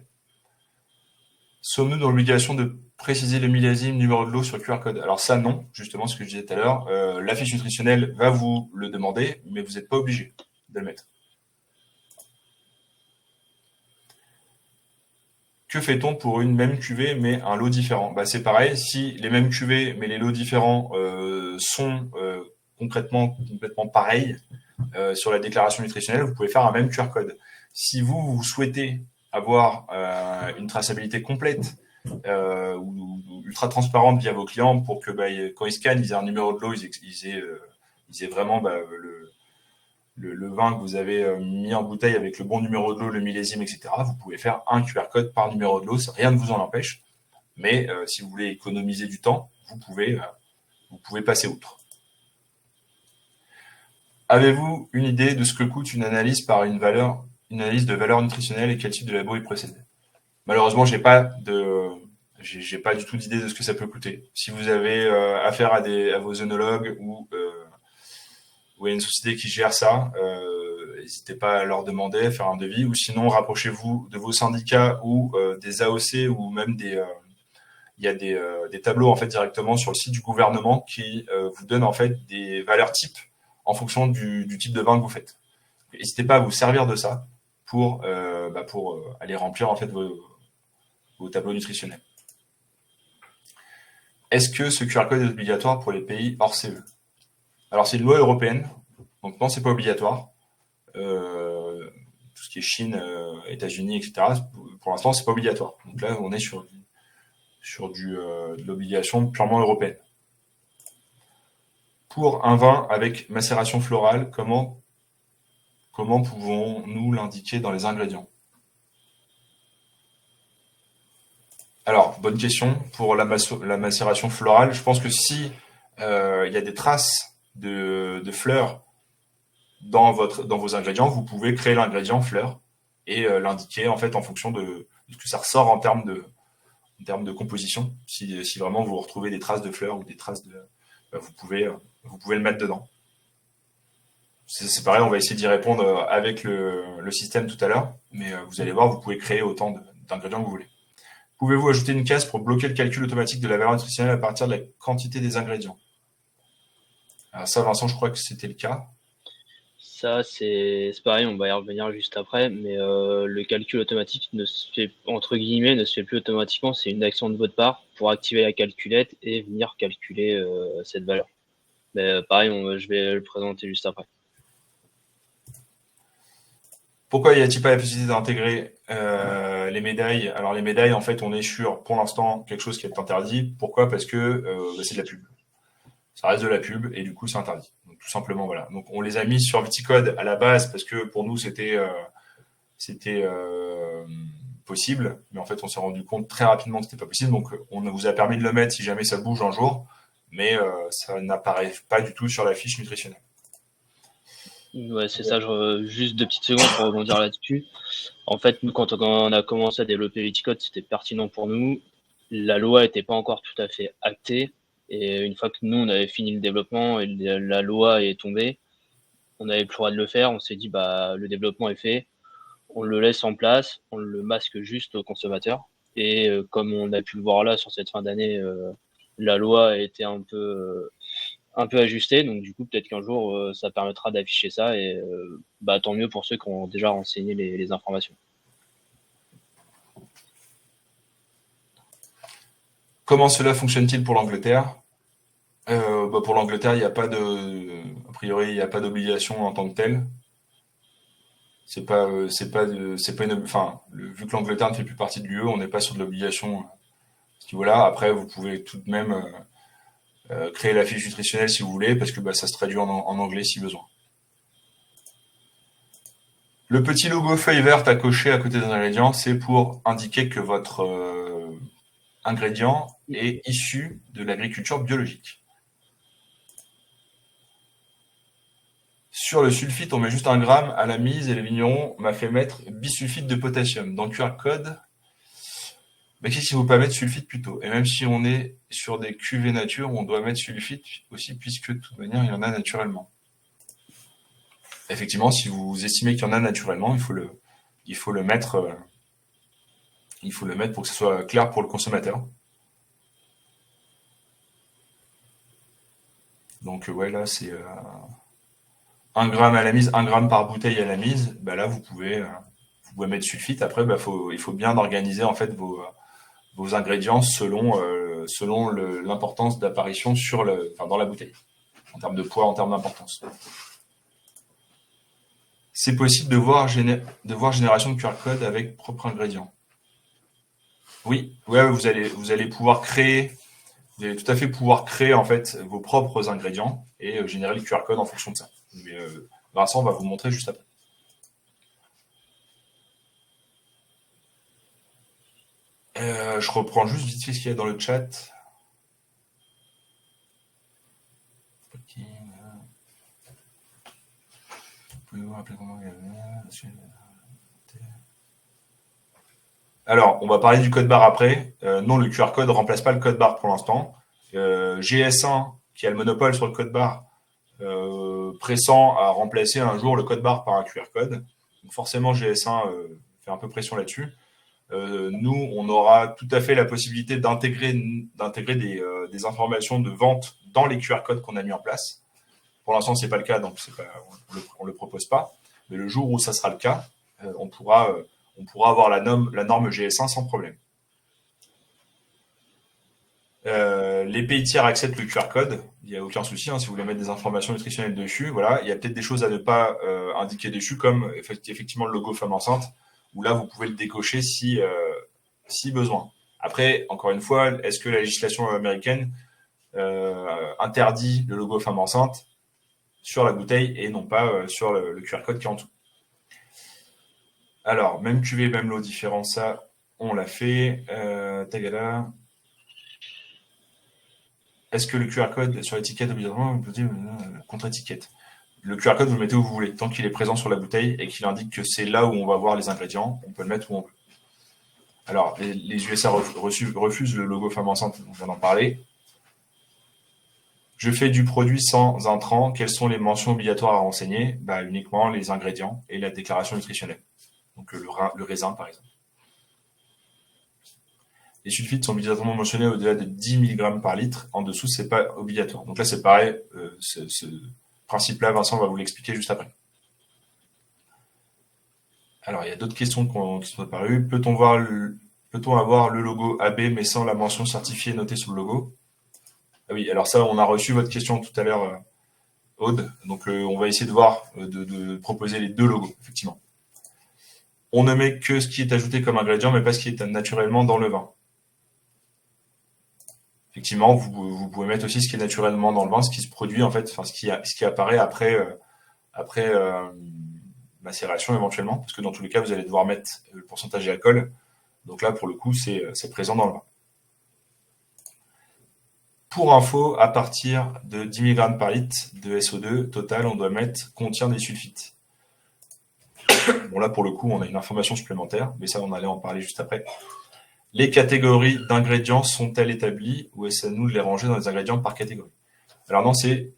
Sommes-nous dans l'obligation de préciser le millésime, numéro de lot sur QR code? Alors ça, non, justement, ce que je disais tout à l'heure. La fiche nutritionnelle va vous le demander, mais vous n'êtes pas obligé de le mettre. Que fait-on pour une même cuvée mais un lot différent? C'est pareil, si les mêmes cuvées mais les lots différents sont concrètement complètement pareils sur la déclaration nutritionnelle, vous pouvez faire un même QR code. Si vous souhaitez avoir une traçabilité complète ou ultra transparente via vos clients pour que quand ils scannent, ils aient un numéro de lot, ils aient vraiment le vin que vous avez mis en bouteille avec le bon numéro de lot, le millésime, etc., vous pouvez faire un QR code par numéro de lot, rien ne vous en empêche. Mais si vous voulez économiser du temps, vous pouvez passer outre. Avez-vous une idée de ce que coûte une analyse par une analyse de valeur nutritionnelle et quel type de labo il précède? Malheureusement, j'ai pas du tout d'idée de ce que ça peut coûter. Si vous avez affaire à vos œnologues ou à une société qui gère ça, n'hésitez pas à leur demander, à faire un devis, ou sinon rapprochez-vous de vos syndicats ou des AOC ou même il y a des tableaux en fait directement sur le site du gouvernement qui vous donnent en fait des valeurs types en fonction du type de vin que vous faites. N'hésitez pas à vous servir de ça pour aller remplir en fait vos tableaux nutritionnels. Est-ce que ce QR code est obligatoire pour les pays hors CE? Alors c'est une loi européenne, donc non, c'est pas obligatoire. Tout ce qui est Chine, États-Unis, etc. Pour l'instant, c'est pas obligatoire. Donc là, on est sur de l'obligation purement européenne. Pour un vin avec macération florale, comment pouvons-nous l'indiquer dans les ingrédients? Alors, bonne question. Pour la macération florale, je pense que si il y a des traces de fleurs dans vos ingrédients, vous pouvez créer l'ingrédient fleur et l'indiquer en fait en fonction de ce que ça ressort en termes de composition. Si vraiment vous retrouvez des traces de fleurs ou des traces vous pouvez le mettre dedans. C'est pareil, on va essayer d'y répondre avec le système tout à l'heure, mais vous allez voir, vous pouvez créer autant d'ingrédients que vous voulez. Pouvez-vous ajouter une case pour bloquer le calcul automatique de la valeur nutritionnelle à partir de la quantité des ingrédients? Alors ça, Vincent, je crois que c'était le cas. Ça, c'est pareil, on va y revenir juste après, mais le calcul automatique ne se fait, entre guillemets, ne se fait plus automatiquement, c'est une action de votre part pour activer la calculette et venir calculer cette valeur. Mais pareil, je vais le présenter juste après. Pourquoi y a-t-il pas la possibilité d'intégrer les médailles? Alors les médailles, en fait, on est sur, pour l'instant, quelque chose qui est interdit. Pourquoi? Parce que c'est de la pub. Ça reste de la pub et du coup, c'est interdit. Donc tout simplement, voilà. Donc on les a mis sur Viticode à la base parce que pour nous, c'était possible, mais en fait, on s'est rendu compte très rapidement que c'était pas possible. Donc on vous a permis de le mettre si jamais ça bouge un jour, mais ça n'apparaît pas du tout sur la fiche nutritionnelle. Ouais, c'est ça, juste 2 petites secondes pour rebondir là-dessus. En fait, nous, quand on a commencé à développer Viticode, c'était pertinent pour nous. La loi n'était pas encore tout à fait actée. Et une fois que nous, on avait fini le développement et la loi est tombée, on n'avait plus le droit de le faire. On s'est dit, le développement est fait, on le laisse en place, on le masque juste aux consommateurs. Et comme on a pu le voir là sur cette fin d'année, la loi a été un peu ajusté, donc du coup peut-être qu'un jour ça permettra d'afficher ça et tant mieux pour ceux qui ont déjà renseigné les informations. Comment cela fonctionne-t-il pour l'Angleterre? Pour l'Angleterre, il n'y a pas a priori, il n'y a pas d'obligation en tant que telle. Vu que l'Angleterre ne fait plus partie de l'UE, on n'est pas sur de l'obligation à ce niveau-là. Après, vous pouvez tout de même créer la fiche nutritionnelle si vous voulez, parce que ça se traduit en anglais si besoin. Le petit logo feuille verte à cocher à côté des ingrédients, c'est pour indiquer que votre ingrédient est issu de l'agriculture biologique. Sur le sulfite, on met juste 1 gramme à la mise et le vigneron m'a fait mettre bisulfite de potassium. Dans le QR code, qu'est-ce qu'il ne faut pas mettre sulfite plutôt? Et même si on est sur des cuvées nature, on doit mettre sulfite aussi, puisque de toute manière, il y en a naturellement. Effectivement, si vous estimez qu'il y en a naturellement, il faut le mettre pour que ce soit clair pour le consommateur. Donc ouais, là c'est 1 gramme à la mise, 1 gramme par bouteille à la mise. Là vous pouvez mettre sulfite. Après, il faut bien organiser en fait vos ingrédients selon l'importance d'apparition dans la bouteille, en termes de poids, en termes d'importance. C'est possible de voir génération de QR code avec propre ingrédient. Oui, ouais, vous allez pouvoir créer. Vous allez tout à fait pouvoir créer en fait vos propres ingrédients et générer le QR code en fonction de ça. Mais, Vincent va vous montrer juste après. Je reprends juste vite fait ce qu'il y a dans le chat. Pouvez-vous rappeler comment il y avait... Alors, on va parler du code barre après. Non, le QR code ne remplace pas le code barre pour l'instant. GS1, qui a le monopole sur le code barre, pressant à remplacer un jour le code barre par un QR code. Donc forcément, GS1 fait un peu pression là-dessus. Nous, on aura tout à fait la possibilité d'intégrer des informations de vente dans les QR codes qu'on a mis en place. Pour l'instant, c'est pas le cas, donc on le propose pas. Mais le jour où ça sera le cas, on pourra avoir la norme GS1 sans problème. Les pays tiers acceptent le QR code, il n'y a aucun souci, si vous voulez mettre des informations nutritionnelles dessus. Voilà, il y a peut-être des choses à ne pas indiquer dessus, comme effectivement le logo femme enceinte, où là vous pouvez le décocher si besoin. Après, encore une fois, est-ce que la législation américaine interdit le logo femme enceinte sur la bouteille et non pas sur le QR code qui est en dessous? Alors, même cuvée, même lot différent, ça, on l'a fait. Tagada. Est-ce que le QR code sur l'étiquette, obligatoirement, contre-étiquette? Le QR code, vous le mettez où vous voulez. Tant qu'il est présent sur la bouteille et qu'il indique que c'est là où on va voir les ingrédients, on peut le mettre où on veut. Alors, les USA refusent le logo femme enceinte, on vient d'en parler. Je fais du produit sans intrants. Quelles sont les mentions obligatoires à renseigner? Uniquement les ingrédients et la déclaration nutritionnelle. Donc le raisin, par exemple. Les sulfites sont obligatoirement mentionnés au-delà de 10 mg par litre. En dessous, c'est pas obligatoire. Donc là, c'est pareil. Ce principe-là, Vincent va vous l'expliquer juste après. Alors, il y a d'autres questions qui sont apparues. Peut-on avoir le logo AB, mais sans la mention certifiée notée sur le logo? Ah oui, alors ça, on a reçu votre question tout à l'heure, Aude. Donc, on va essayer de voir, de proposer les deux logos, effectivement. On ne met que ce qui est ajouté comme ingrédient, mais pas ce qui est naturellement dans le vin. Effectivement, vous pouvez mettre aussi ce qui est naturellement dans le vin, ce qui se produit en fait, ce qui apparaît après macération éventuellement, parce que dans tous les cas, vous allez devoir mettre le pourcentage d'alcool. Donc là, pour le coup, c'est présent dans le vin. Pour info, à partir de 10 mg par litre de SO2 total, on doit mettre contient des sulfites. Bon, là, pour le coup, on a une information supplémentaire, mais ça, on allait en parler juste après. Les catégories d'ingrédients sont-elles établies ou est-ce à nous de les ranger dans les ingrédients par catégorie? Alors non, c'est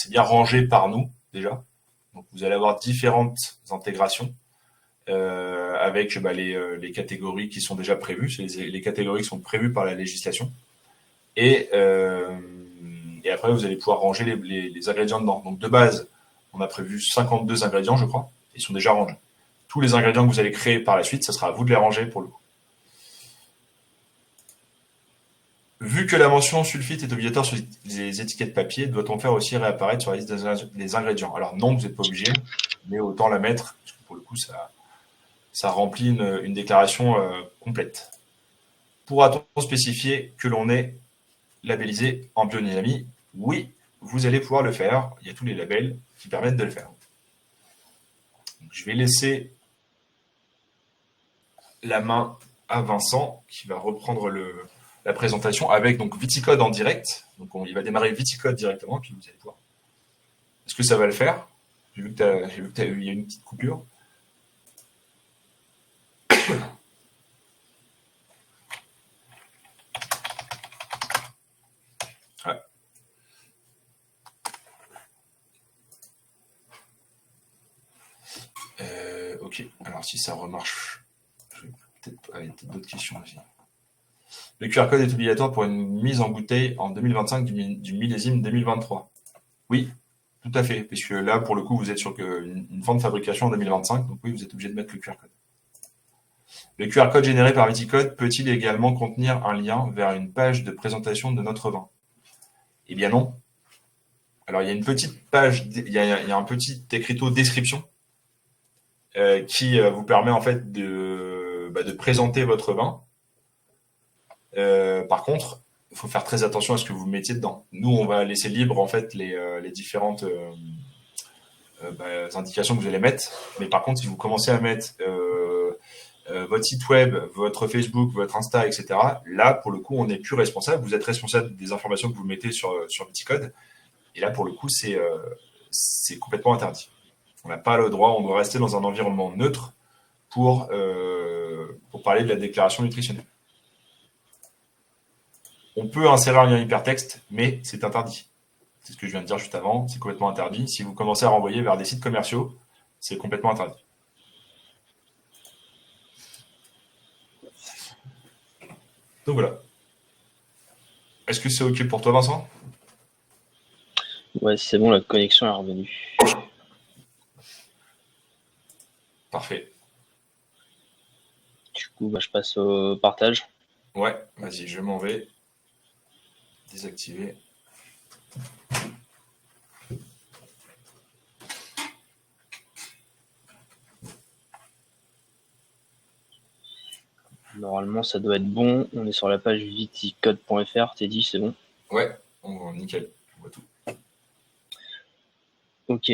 bien rangé par nous déjà. Donc vous allez avoir différentes intégrations avec les catégories qui sont déjà prévues, c'est les catégories qui sont prévues par la législation. Et après, vous allez pouvoir ranger les ingrédients dedans. Donc de base, on a prévu 52 ingrédients, je crois. Ils sont déjà rangés. Tous les ingrédients que vous allez créer par la suite, ça sera à vous de les ranger pour le coup. Vu que la mention sulfite est obligatoire sur les étiquettes papier, doit-on faire aussi réapparaître sur la liste des ingrédients? Alors non, vous n'êtes pas obligé, mais autant la mettre, parce que pour le coup, ça remplit une déclaration complète. Pourra-t-on spécifier que l'on est labellisé en biodynamie? Oui, vous allez pouvoir le faire. Il y a tous les labels qui permettent de le faire. Donc, je vais laisser la main à Vincent qui va reprendre la présentation avec donc Viticode en direct. Donc il va démarrer Viticode directement, puis vous allez voir. Est-ce que ça va le faire? J'ai vu qu'il y a une petite coupure. Ouais. Ok, alors si ça remarche, je vais peut-être d'autres questions aussi. Le QR code est obligatoire pour une mise en bouteille en 2025 du millésime 2023. Oui, tout à fait, puisque là, pour le coup, vous êtes sur une fin de fabrication en 2025, donc oui, vous êtes obligé de mettre le QR code. Le QR code généré par Viticode peut-il également contenir un lien vers une page de présentation de notre vin? Eh bien non. Alors, il y a une petite page, il y a un petit écriteau description qui vous permet en fait de présenter votre vin. Par contre, il faut faire très attention à ce que vous mettiez dedans. Nous, on va laisser libre en fait les différentes indications que vous allez mettre. Mais par contre, si vous commencez à mettre votre site web, votre Facebook, votre Insta, etc., là, pour le coup, on n'est plus responsable. Vous êtes responsable des informations que vous mettez sur Viticode. Et là, pour le coup, c'est complètement interdit. On n'a pas le droit, on doit rester dans un environnement neutre pour parler de la déclaration nutritionnelle. On peut insérer un lien hypertexte, mais c'est interdit. C'est ce que je viens de dire juste avant, c'est complètement interdit. Si vous commencez à renvoyer vers des sites commerciaux, c'est complètement interdit. Donc voilà. Est-ce que c'est OK pour toi, Vincent? Ouais, c'est bon, la connexion est revenue. Parfait. Du coup, je passe au partage. Ouais, vas-y, je m'en vais. Désactiver. Normalement, ça doit être bon. On est sur la page viticode.fr. T'es dit, c'est bon? Ouais, nickel. On voit tout. Ok.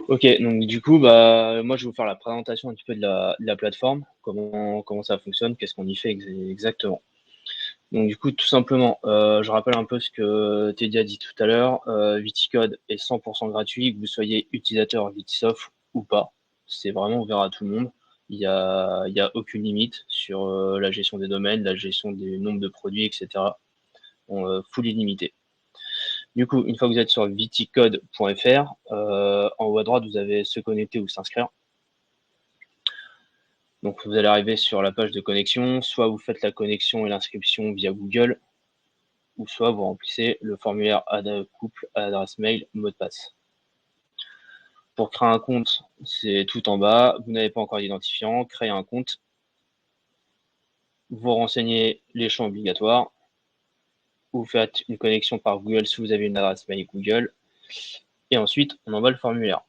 Ok, donc du coup, moi je vais vous faire la présentation un petit peu de la plateforme, comment ça fonctionne, qu'est-ce qu'on y fait exactement. Donc du coup, tout simplement, je rappelle un peu ce que Teddy a dit tout à l'heure. Viticode est 100% gratuit, que vous soyez utilisateur Vitisoft ou pas. C'est vraiment ouvert à tout le monde. Il y a aucune limite sur la gestion des domaines, la gestion des nombres de produits, etc. Full illimité. Du coup, une fois que vous êtes sur viticode.fr, en haut à droite, vous avez se connecter ou s'inscrire. Donc, vous allez arriver sur la page de connexion. Soit vous faites la connexion et l'inscription via Google, ou soit vous remplissez le formulaire couple à l'adresse mail, mot de passe. Pour créer un compte, c'est tout en bas. Vous n'avez pas encore d'identifiant, créez un compte. Vous renseignez les champs obligatoires. Vous faites une connexion par Google si vous avez une adresse mail Google. Et ensuite, on envoie le formulaire.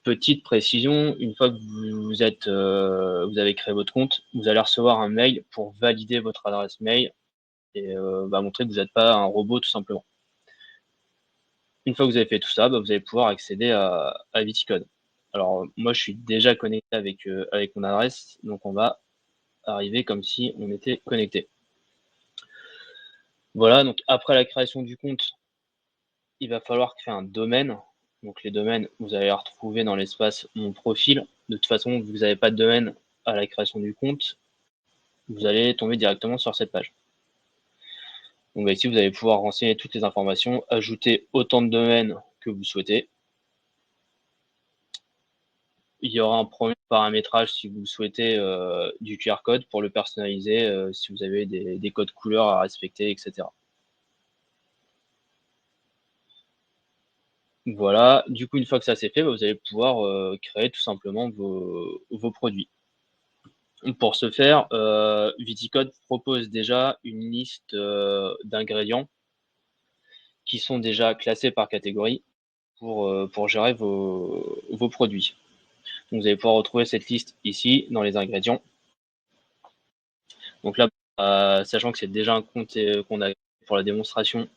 Petite précision, une fois que vous avez créé votre compte, vous allez recevoir un mail pour valider votre adresse mail et montrer que vous n'êtes pas un robot tout simplement. Une fois que vous avez fait tout ça, vous allez pouvoir accéder à Viticode. Alors moi je suis déjà connecté avec mon adresse, donc on va arriver comme si on était connecté. Voilà, donc après la création du compte, il va falloir créer un domaine. Donc les domaines, vous allez les retrouver dans l'espace Mon profil. De toute façon, vous n'avez pas de domaine à la création du compte, vous allez tomber directement sur cette page. Donc ici, vous allez pouvoir renseigner toutes les informations, ajouter autant de domaines que vous souhaitez. Il y aura un premier paramétrage si vous souhaitez du QR code pour le personnaliser, si vous avez des codes couleurs à respecter, etc. Voilà, du coup, une fois que ça c'est fait, vous allez pouvoir créer tout simplement vos produits. Pour ce faire, Viticode propose déjà une liste d'ingrédients qui sont déjà classés par catégorie pour gérer vos produits. Donc, vous allez pouvoir retrouver cette liste ici dans les ingrédients. Donc là, sachant que c'est déjà un compte qu'on a pour la démonstration,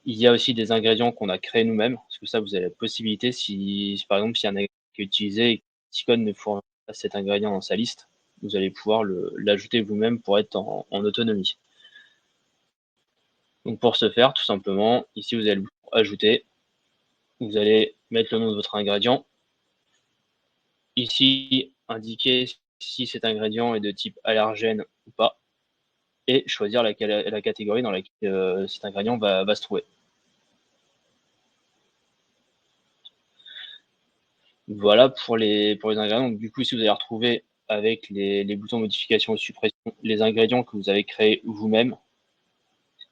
il y a aussi des ingrédients qu'on a créés nous-mêmes, parce que ça, vous avez la possibilité, si par exemple, s'il y a un ingrédient qui est utilisé et que Viticode ne fournit pas cet ingrédient dans sa liste, vous allez pouvoir l'ajouter vous-même pour être en autonomie. Donc pour ce faire, tout simplement, ici vous allez le bouton ajouter, vous allez mettre le nom de votre ingrédient, ici indiquer si cet ingrédient est de type allergène ou pas, et choisir la catégorie dans laquelle cet ingrédient va se trouver. Voilà pour les ingrédients. Donc, du coup, si vous allez retrouver avec les boutons modification et suppression les ingrédients que vous avez créés vous-même,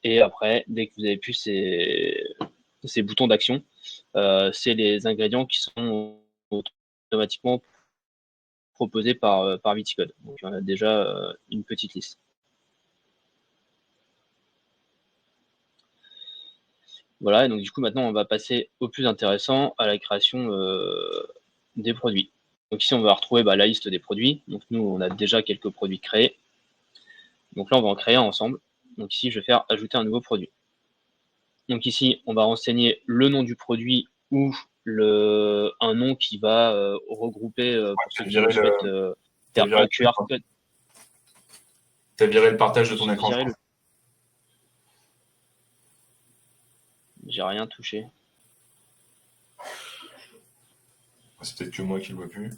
et après, dès que vous avez plus ces boutons d'action, c'est les ingrédients qui sont automatiquement proposés par Viticode. Donc, on a déjà une petite liste. Voilà, et donc du coup, maintenant, on va passer au plus intéressant, à la création des produits. Donc ici, on va retrouver la liste des produits. Donc nous, on a déjà quelques produits créés. Donc là, on va en créer un ensemble. Donc ici, je vais faire ajouter un nouveau produit. Donc ici, on va renseigner le nom du produit ou un nom qui va regrouper, pour ceux qui souhaitent faire un QR code. Tu as viré le partage de ton écran. J'ai rien touché. C'est peut-être que moi qui le vois plus.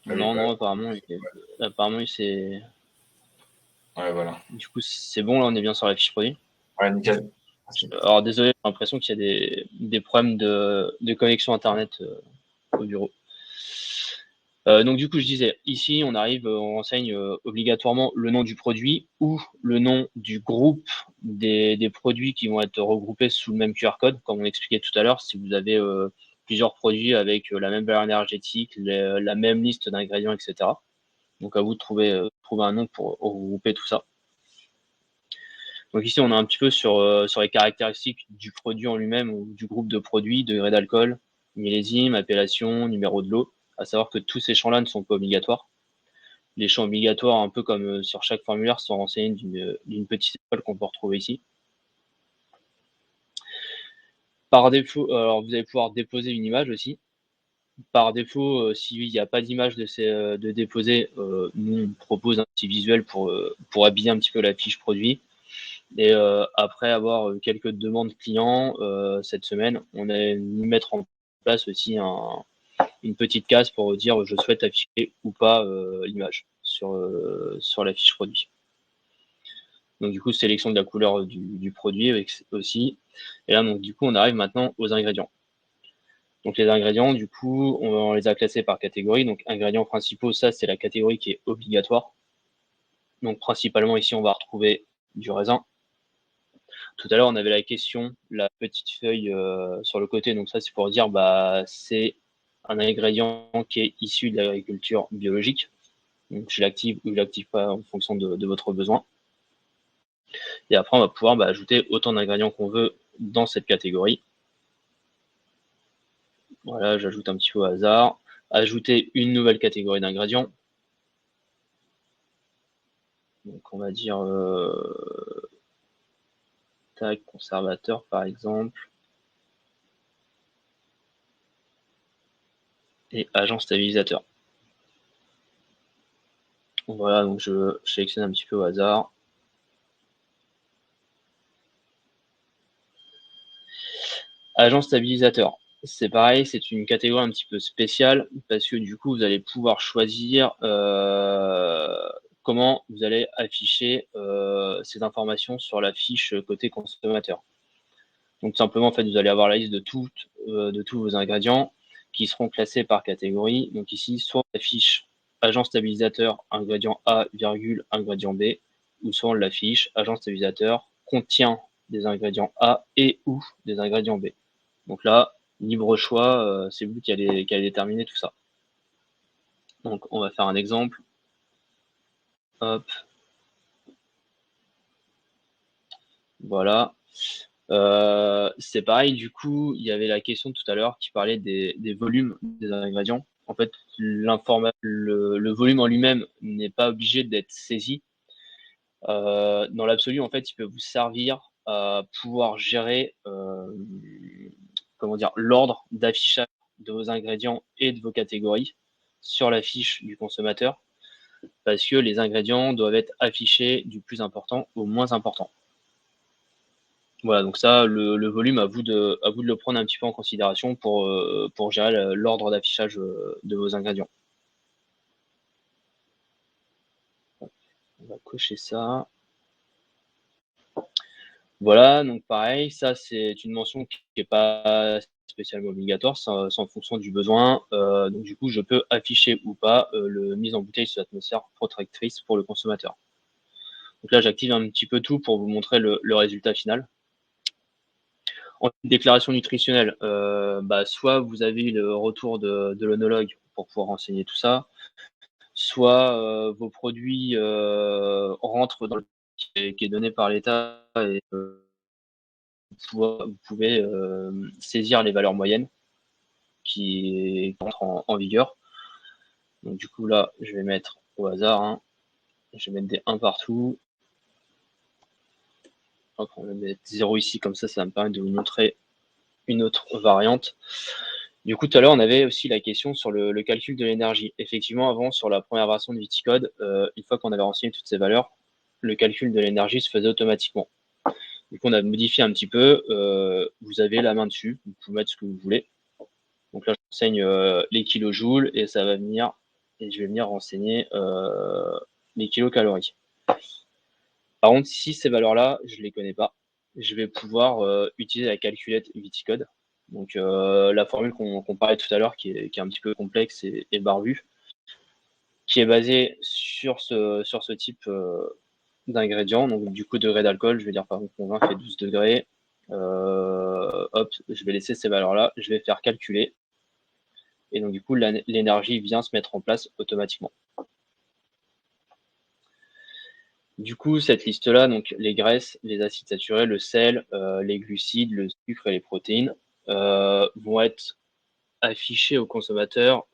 Non, apparemment, c'est. Ouais, voilà. Du coup, c'est bon, là, on est bien sur la fiche produit. Ouais, nickel. Alors, désolé, j'ai l'impression qu'il y a des problèmes de connexion Internet au bureau. Donc, du coup, je disais, ici, on renseigne obligatoirement le nom du produit ou le nom du groupe des produits qui vont être regroupés sous le même QR code, comme on expliquait tout à l'heure. Si vous avez plusieurs produits avec la même valeur énergétique, la même liste d'ingrédients, etc. Donc, à vous de trouver un nom pour regrouper tout ça. Donc ici, on est un petit peu sur les caractéristiques du produit en lui-même ou du groupe de produits, degré d'alcool, millésime, appellation, numéro de lot. À savoir que tous ces champs-là ne sont pas obligatoires. Les champs obligatoires, un peu comme sur chaque formulaire, sont renseignés d'une petite étoile qu'on peut retrouver ici. Par défaut, alors vous allez pouvoir déposer une image aussi. Par défaut, s'il n'y a pas d'image de déposer, nous on propose un petit visuel pour habiller un petit peu la fiche produit. Et après avoir quelques demandes clients cette semaine, on a mis mettre en place aussi une petite case pour dire je souhaite afficher ou pas l'image sur la fiche produit. Donc du coup, sélection de la couleur du produit aussi. Et là, donc du coup, on arrive maintenant aux ingrédients. Donc les ingrédients, du coup, on les a classés par catégorie. Donc ingrédients principaux, ça c'est la catégorie qui est obligatoire. Donc principalement ici, on va retrouver du raisin. Tout à l'heure, on avait la question, la petite feuille sur le côté. Donc ça, c'est pour dire, c'est un ingrédient qui est issu de l'agriculture biologique. Donc je l'active ou je l'active pas en fonction de votre besoin. Et après, on va pouvoir ajouter autant d'ingrédients qu'on veut dans cette catégorie. Voilà, j'ajoute un petit peu au hasard. Ajouter une nouvelle catégorie d'ingrédients. Donc on va dire conservateur par exemple. Et agent stabilisateur. Voilà, donc je sélectionne un petit peu au hasard. Agent stabilisateur. C'est pareil, c'est une catégorie un petit peu spéciale parce que du coup, vous allez pouvoir choisir comment vous allez afficher ces informations sur la fiche côté consommateur. Donc simplement, en fait, vous allez avoir la liste de tous vos ingrédients qui seront classés par catégorie. Donc ici, soit on affiche agent stabilisateur, ingrédient A, virgule, ingrédient B, ou soit on l'affiche agent stabilisateur contient des ingrédients A et ou des ingrédients B. Donc là, libre choix, c'est vous qui allez déterminer tout ça. Donc on va faire un exemple. Hop. Voilà. C'est pareil, du coup, il y avait la question tout à l'heure qui parlait des volumes des ingrédients. En fait, le volume en lui-même n'est pas obligé d'être saisi. Dans l'absolu, en fait, il peut vous servir à pouvoir gérer l'ordre d'affichage de vos ingrédients et de vos catégories sur la fiche du consommateur. parce que les ingrédients doivent être affichés du plus important au moins important. Voilà, donc ça, le volume, à vous de le prendre un petit peu en considération pour gérer l'ordre d'affichage de vos ingrédients. On va cocher ça. Voilà, donc pareil, ça c'est une mention qui n'est pas spécialement obligatoire, c'est en fonction du besoin. Donc du coup, je peux afficher ou pas le mise en bouteille sous atmosphère protectrice pour le consommateur. Donc là, j'active un petit peu tout pour vous montrer le résultat final. En déclaration nutritionnelle, soit vous avez le retour de l'onologue pour pouvoir renseigner tout ça, soit vos produits rentrent dans le qui est donné par l'État et vous pouvez saisir les valeurs moyennes qui entrent en vigueur. Donc du coup là, je vais mettre au hasard, hein. Je vais mettre des 1 partout. Hop, on va mettre 0 ici, comme ça me permet de vous montrer une autre variante. Du coup, tout à l'heure, on avait aussi la question sur le calcul de l'énergie. Effectivement, avant, sur la première version de Viticode, une fois qu'on avait renseigné toutes ces valeurs, le calcul de l'énergie se faisait automatiquement. Du coup, on a modifié un petit peu. Vous avez la main dessus. Vous pouvez mettre ce que vous voulez. Donc là, je renseigne les kilojoules et ça va venir, et je vais venir renseigner les kilocalories. Par contre, si ces valeurs-là, je ne les connais pas, je vais pouvoir utiliser la calculette Viticode. Donc la formule qu'on parlait tout à l'heure, qui est un petit peu complexe et barbue, qui est basée sur ce type d'ingrédients. Donc du coup, degré d'alcool, je vais dire par exemple mon vin fait 12 degrés. Hop, je vais laisser ces valeurs-là, je vais faire calculer. Et donc du coup, l'énergie vient se mettre en place automatiquement. Du coup, cette liste-là, donc les graisses, les acides saturés, le sel, les glucides, le sucre et les protéines, vont être affichés au consommateur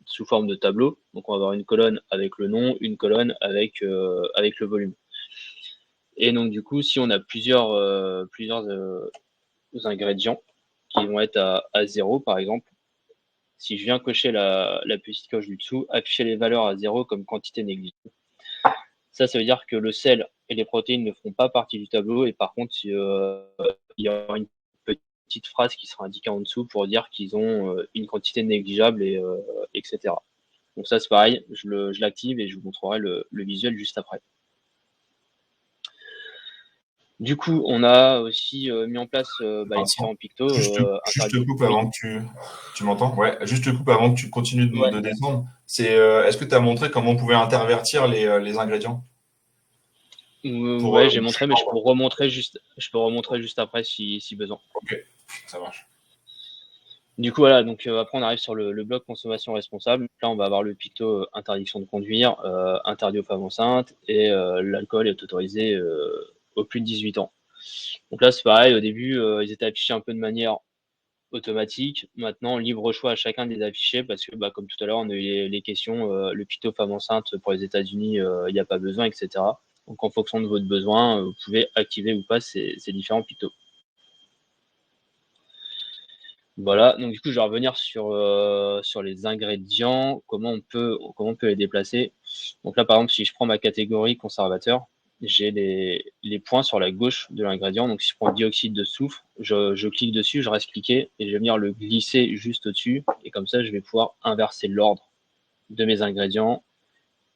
sous forme de tableau. Donc on va avoir une colonne avec le nom, une colonne avec le volume. Et donc du coup, si on a plusieurs ingrédients qui vont être à 0 par exemple, si je viens cocher la petite coche du dessous, afficher les valeurs à 0 comme quantité négligeable, ça veut dire que le sel et les protéines ne feront pas partie du tableau, et par contre, il y aura une petite phrase qui sera indiquée en dessous pour dire qu'ils ont une quantité négligeable, etc. Donc ça, c'est pareil, je l'active et je vous montrerai le visuel juste après. Du coup, on a aussi mis en place les différents pictos. Juste te coupe avant que tu m'entends. Ouais, juste te coupe avant que tu continues de descendre. Est-ce que tu as montré comment on pouvait intervertir les ingrédients Ouais, j'ai montré, mais je peux remontrer juste après si besoin. Ok, ça marche. Du coup, voilà, donc après, on arrive sur le bloc consommation responsable. Là, on va avoir le picto interdiction de conduire, interdit aux femmes enceintes, et l'alcool est autorisé aux plus de 18 ans. Donc là, c'est pareil, au début, ils étaient affichés un peu de manière automatique. Maintenant, libre choix à chacun de les afficher parce que, comme tout à l'heure, on a eu les questions, le picto femme enceinte pour les États-Unis, il n'y a pas besoin, etc. Donc, en fonction de votre besoin, vous pouvez activer ou pas ces différents pictos. Voilà, donc du coup, je vais revenir sur les ingrédients, comment on peut les déplacer. Donc là, par exemple, si je prends ma catégorie conservateur, j'ai les points sur la gauche de l'ingrédient. Donc si je prends dioxyde de soufre, je clique dessus, je reste cliqué et je vais venir le glisser juste au-dessus. Et comme ça, je vais pouvoir inverser l'ordre de mes ingrédients.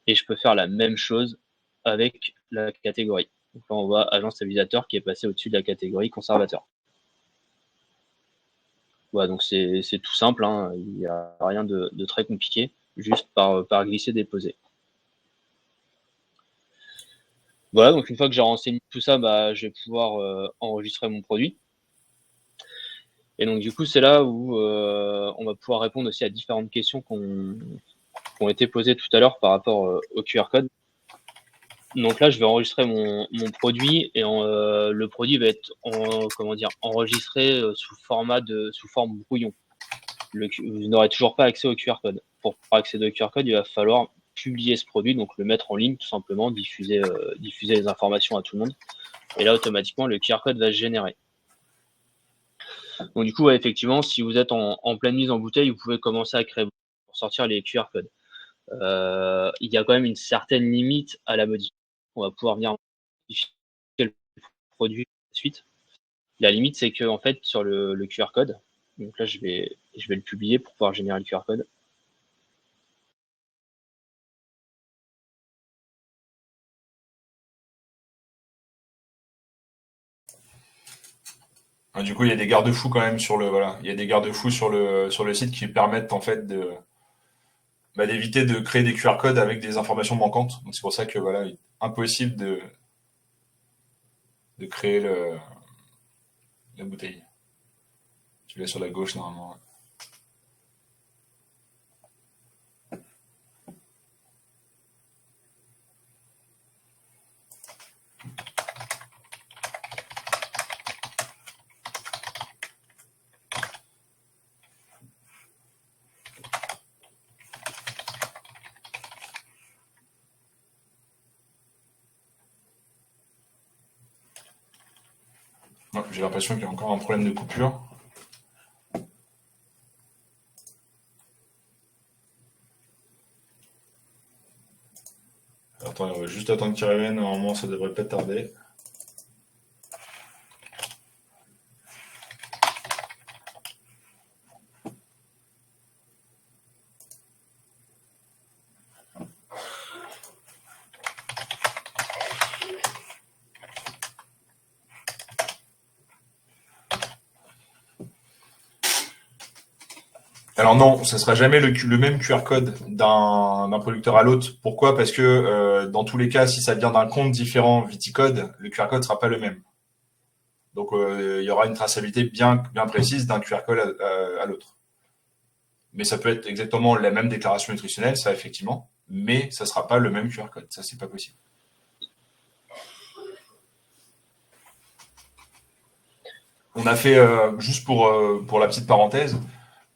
Et je peux faire la même chose avec la catégorie. Donc là, on voit agent stabilisateur qui est passé au-dessus de la catégorie conservateur. Voilà, donc c'est tout simple, hein. Il n'y a rien de très compliqué, juste par glisser-déposer. Voilà, donc une fois que j'ai renseigné tout ça, je vais pouvoir enregistrer mon produit. Et donc du coup, c'est là où on va pouvoir répondre aussi à différentes questions qui ont été posées tout à l'heure par rapport au QR code. Donc là, je vais enregistrer mon produit et le produit va être enregistré sous forme brouillon. Vous n'aurez toujours pas accès au QR code. Pour accéder au QR code, il va falloir publier ce produit, donc le mettre en ligne tout simplement, diffuser les informations à tout le monde. Et là, automatiquement, le QR code va se générer. Donc du coup, effectivement, si vous êtes en pleine mise en bouteille, vous pouvez commencer à créer pour sortir les QR codes. Il y a quand même une certaine limite à la modification. On va pouvoir venir modifier le produit ensuite. La limite, c'est que en fait, sur le QR code, donc là, je vais le publier pour pouvoir générer le QR code. Du coup, il y a des garde-fous quand même sur le voilà, il y a des garde-fous sur le site qui permettent en fait d'éviter de créer des QR codes avec des informations manquantes. Donc c'est pour ça que voilà, il est impossible de créer la bouteille. Tu l'as sur la gauche normalement. Ouais, j'ai l'impression qu'il y a encore un problème de coupure. Attends, on va juste attendre qu'il revienne. Normalement, ça devrait pas tarder. Alors non, ce sera jamais le même QR code d'un producteur à l'autre. Pourquoi? Parce que dans tous les cas, si ça vient d'un compte différent Viticode, le QR code sera pas le même. Donc il y aura une traçabilité bien précise d'un QR code à l'autre. Mais ça peut être exactement la même déclaration nutritionnelle, ça effectivement, mais ça sera pas le même QR code. Ça, c'est pas possible. On a fait, juste pour la petite parenthèse,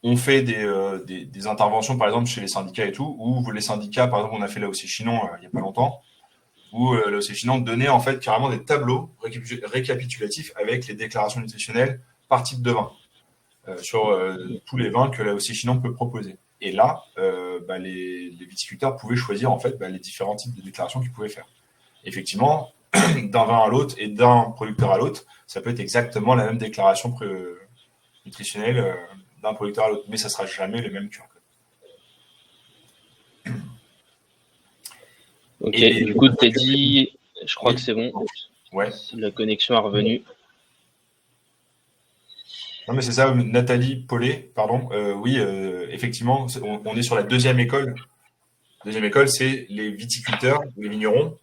on fait des interventions, par exemple, chez les syndicats et tout, où les syndicats, par exemple, on a fait là aussi Chinon il n'y a pas longtemps, où là aussi Chinon donnait en fait carrément des tableaux récapitulatifs avec les déclarations nutritionnelles par type de vin, sur tous les vins que là aussi Chinon peut proposer. Et là, les viticulteurs pouvaient choisir en fait les différents types de déclarations qu'ils pouvaient faire. Effectivement, d'un vin à l'autre et d'un producteur à l'autre, ça peut être exactement la même déclaration nutritionnelle d'un producteur à l'autre, mais ça sera jamais le même QR code. Ok, Et du coup, Teddy, je crois que oui, c'est bon. ouais. La connexion est revenue. Non, mais c'est ça, Nathalie Paulet, pardon. Oui, effectivement, on est sur la deuxième école. Deuxième école, c'est les viticulteurs, les vignerons,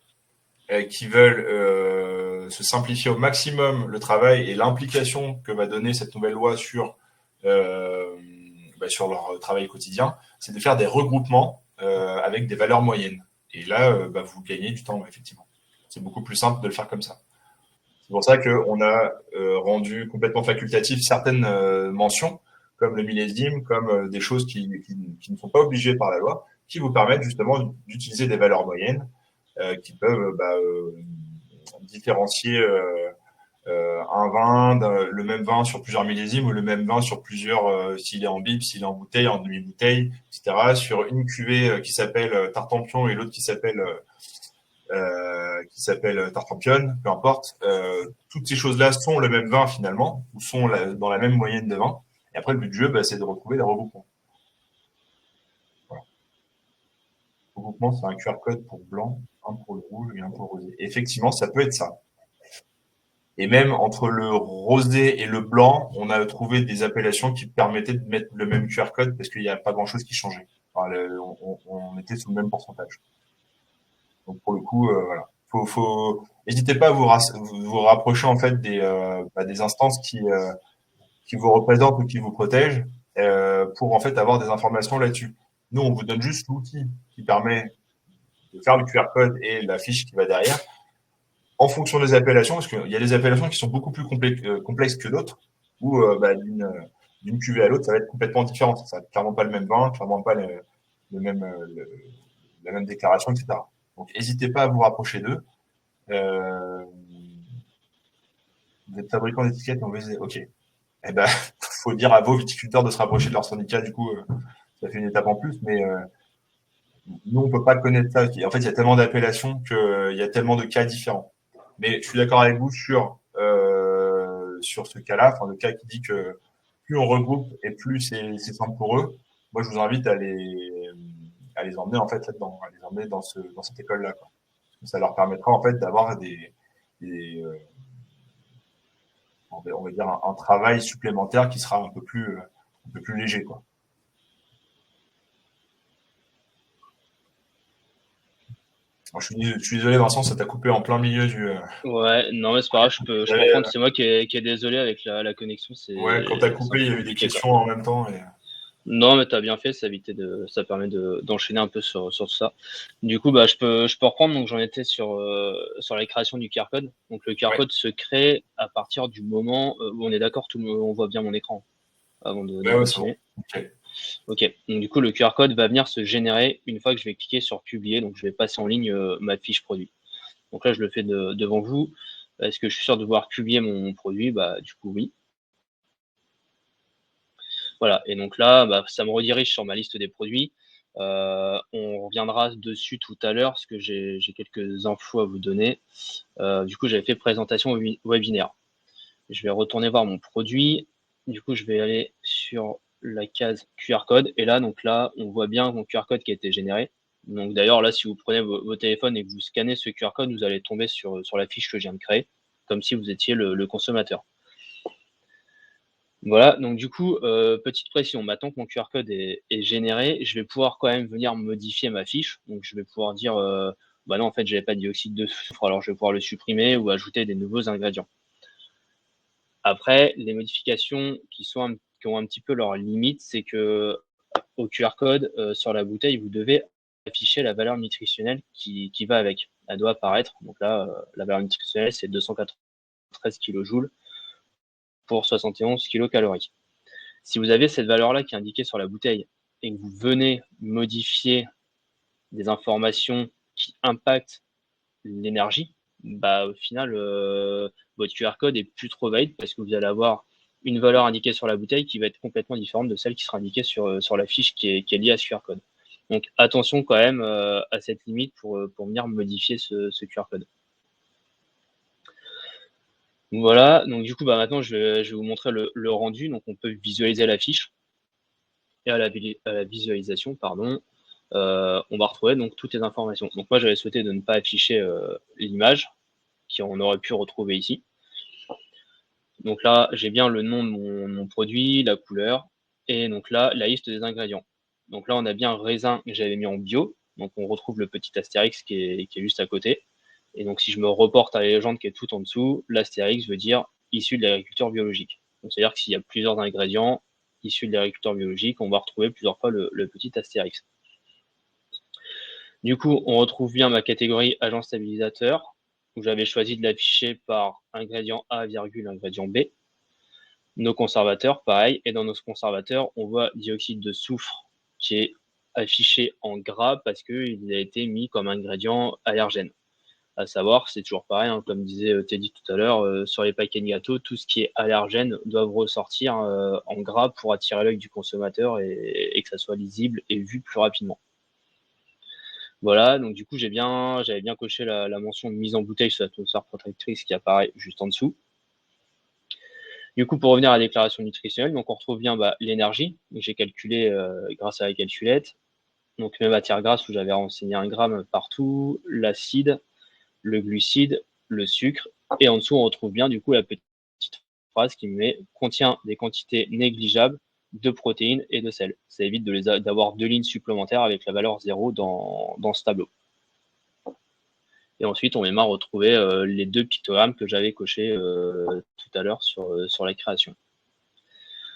qui veulent se simplifier au maximum le travail et l'implication que va donner cette nouvelle loi euh, sur leur travail quotidien, c'est de faire des regroupements avec des valeurs moyennes. Et là, vous gagnez du temps, effectivement. C'est beaucoup plus simple de le faire comme ça. C'est pour ça qu'on a rendu complètement facultatif certaines mentions, comme le millésime, comme des choses qui ne sont pas obligées par la loi, qui vous permettent justement d'utiliser des valeurs moyennes qui peuvent différencier un vin, le même vin sur plusieurs millésimes ou le même vin sur plusieurs, s'il est en bib, s'il est en bouteille, en demi-bouteille, etc. Sur une cuvée qui s'appelle Tartampion et l'autre qui s'appelle Tartampion, peu importe. Toutes ces choses-là sont le même vin finalement, ou sont dans la même moyenne de vin. Et après, le but du jeu, c'est de retrouver les regroupements. Voilà. Le regroupement, c'est un QR code pour blanc, un pour le rouge et un pour le rosé. Et effectivement, ça peut être ça. Et même entre le rosé et le blanc, on a trouvé des appellations qui permettaient de mettre le même QR code parce qu'il n'y a pas grand-chose qui changeait. Enfin, on était sous le même pourcentage. Donc pour le coup, voilà. N'hésitez pas à vous rapprocher en fait des instances qui vous représentent ou qui vous protègent pour en fait avoir des informations là-dessus. Nous, on vous donne juste l'outil qui permet de faire le QR code et la fiche qui va derrière en fonction des appellations, parce qu'il y a des appellations qui sont beaucoup plus complexes que d'autres, où d'une cuvée à l'autre, ça va être complètement différent. Ça va être clairement pas le même vin, clairement pas le même, la même déclaration, etc. Donc, n'hésitez pas à vous rapprocher d'eux. Euh, vous êtes fabricant d'étiquettes, on va ok. Eh ben, faut dire à vos viticulteurs de se rapprocher de leur syndicat. Du coup, ça fait une étape en plus, mais Nous, on peut pas connaître ça. En fait, il y a tellement d'appellations qu'il y a tellement de cas différents. Mais je suis d'accord avec vous sur ce cas-là, enfin, le cas qui dit que plus on regroupe et plus c'est simple pour eux. Moi, je vous invite à les emmener en fait là-dedans, à les emmener dans cette école-là, quoi. Ça leur permettra en fait d'avoir des on va dire un travail supplémentaire qui sera un peu plus léger, quoi. Alors, je suis désolé, Vincent, ça t'a coupé en plein milieu Ouais, non, mais c'est pas grave, je peux j'avais, comprendre. C'est moi qui est désolé avec la connexion, ouais, quand t'as c'est un coupé, il y peu a eu des compliqué, quoi. questions en même temps. Non, mais t'as bien fait, ça permet d'enchaîner un peu sur tout ça. Du coup, bah, je peux reprendre. Donc, j'en étais sur la création du QR code. Donc, le QR Ouais, code se crée à partir du moment où on est d'accord, on voit bien mon écran avant de ouais, c'est bon. continuer. Ok. Ok. Donc, du coup, le QR code va venir se générer une fois que je vais cliquer sur publier. Donc, je vais passer en ligne ma fiche produit. Donc là, je le fais devant vous. Est-ce que je suis sûr de voir publier mon produit? Bah, du coup, oui. Voilà, et donc là, bah, ça me redirige sur ma liste des produits. On reviendra dessus tout à l'heure parce que j'ai quelques infos à vous donner. Du coup, j'avais fait présentation webinaire. Je vais retourner voir mon produit. Du coup, je vais aller sur la case QR code. Et là, donc là, on voit bien mon QR code qui a été généré. Donc d'ailleurs, là, si vous prenez vos téléphones et que vous scannez ce QR code, vous allez tomber sur la fiche que je viens de créer, comme si vous étiez le consommateur. Voilà, donc du coup, petite précision, maintenant que mon QR code est généré, je vais pouvoir quand même venir modifier ma fiche. Donc je vais pouvoir dire, bah non, en fait, j'avais pas de dioxyde de soufre, alors je vais pouvoir le supprimer ou ajouter des nouveaux ingrédients. Après, les modifications qui ont un petit peu leurs limites, c'est que au QR code, sur la bouteille, vous devez afficher la valeur nutritionnelle qui va avec. Elle doit apparaître. Donc là, la valeur nutritionnelle, c'est 293 kJ pour 71 kcal. Si vous avez cette valeur-là qui est indiquée sur la bouteille et que vous venez modifier des informations qui impactent l'énergie, bah, au final, votre QR code est plus trop valide parce que vous allez avoir une valeur indiquée sur la bouteille qui va être complètement différente de celle qui sera indiquée sur la fiche qui est liée à ce QR code. Donc attention quand même à cette limite pour venir modifier ce QR code. Voilà, donc du coup, bah, maintenant je vais vous montrer le rendu. Donc on peut visualiser la fiche et à la visualisation, pardon, on va retrouver donc toutes les informations. Donc moi, j'avais souhaité de ne pas afficher l'image qu'on aurait pu retrouver ici. Donc là, j'ai bien le nom de mon produit, la couleur, et donc là, la liste des ingrédients. Donc là, on a bien raisin que j'avais mis en bio. Donc on retrouve le petit astérix qui est juste à côté. Et donc si je me reporte à la légende qui est tout en dessous, l'astérix veut dire issu de l'agriculture biologique. Donc c'est-à-dire que s'il y a plusieurs ingrédients issus de l'agriculture biologique, on va retrouver plusieurs fois le petit astérix. Du coup, on retrouve bien ma catégorie agent stabilisateur, où j'avais choisi de l'afficher par ingrédient A, ingrédient B. Nos conservateurs, pareil, et dans nos conservateurs, on voit dioxyde de soufre qui est affiché en gras parce qu'il a été mis comme ingrédient allergène. À savoir, c'est toujours pareil, hein, comme disait Teddy tout à l'heure, sur les paquets de gâteaux, tout ce qui est allergène doit ressortir en gras pour attirer l'œil du consommateur et que ça soit lisible et vu plus rapidement. Voilà, donc du coup, j'avais bien coché la mention de mise en bouteille sur l'atmosphère protectrice qui apparaît juste en dessous. Du coup, pour revenir à la déclaration nutritionnelle, donc on retrouve bien l'énergie. J'ai calculé grâce à la calculette. Donc mes matières grasses où j'avais renseigné 1 gramme partout, l'acide, le glucide, le sucre. Et en dessous, on retrouve bien du coup la petite phrase qui met contient des quantités négligeables de protéines et de sel. Ça évite d'avoir 2 lignes supplémentaires avec la valeur 0 dans ce tableau. Et ensuite, on vient retrouver les 2 pictogrammes que j'avais cochés tout à l'heure sur la création.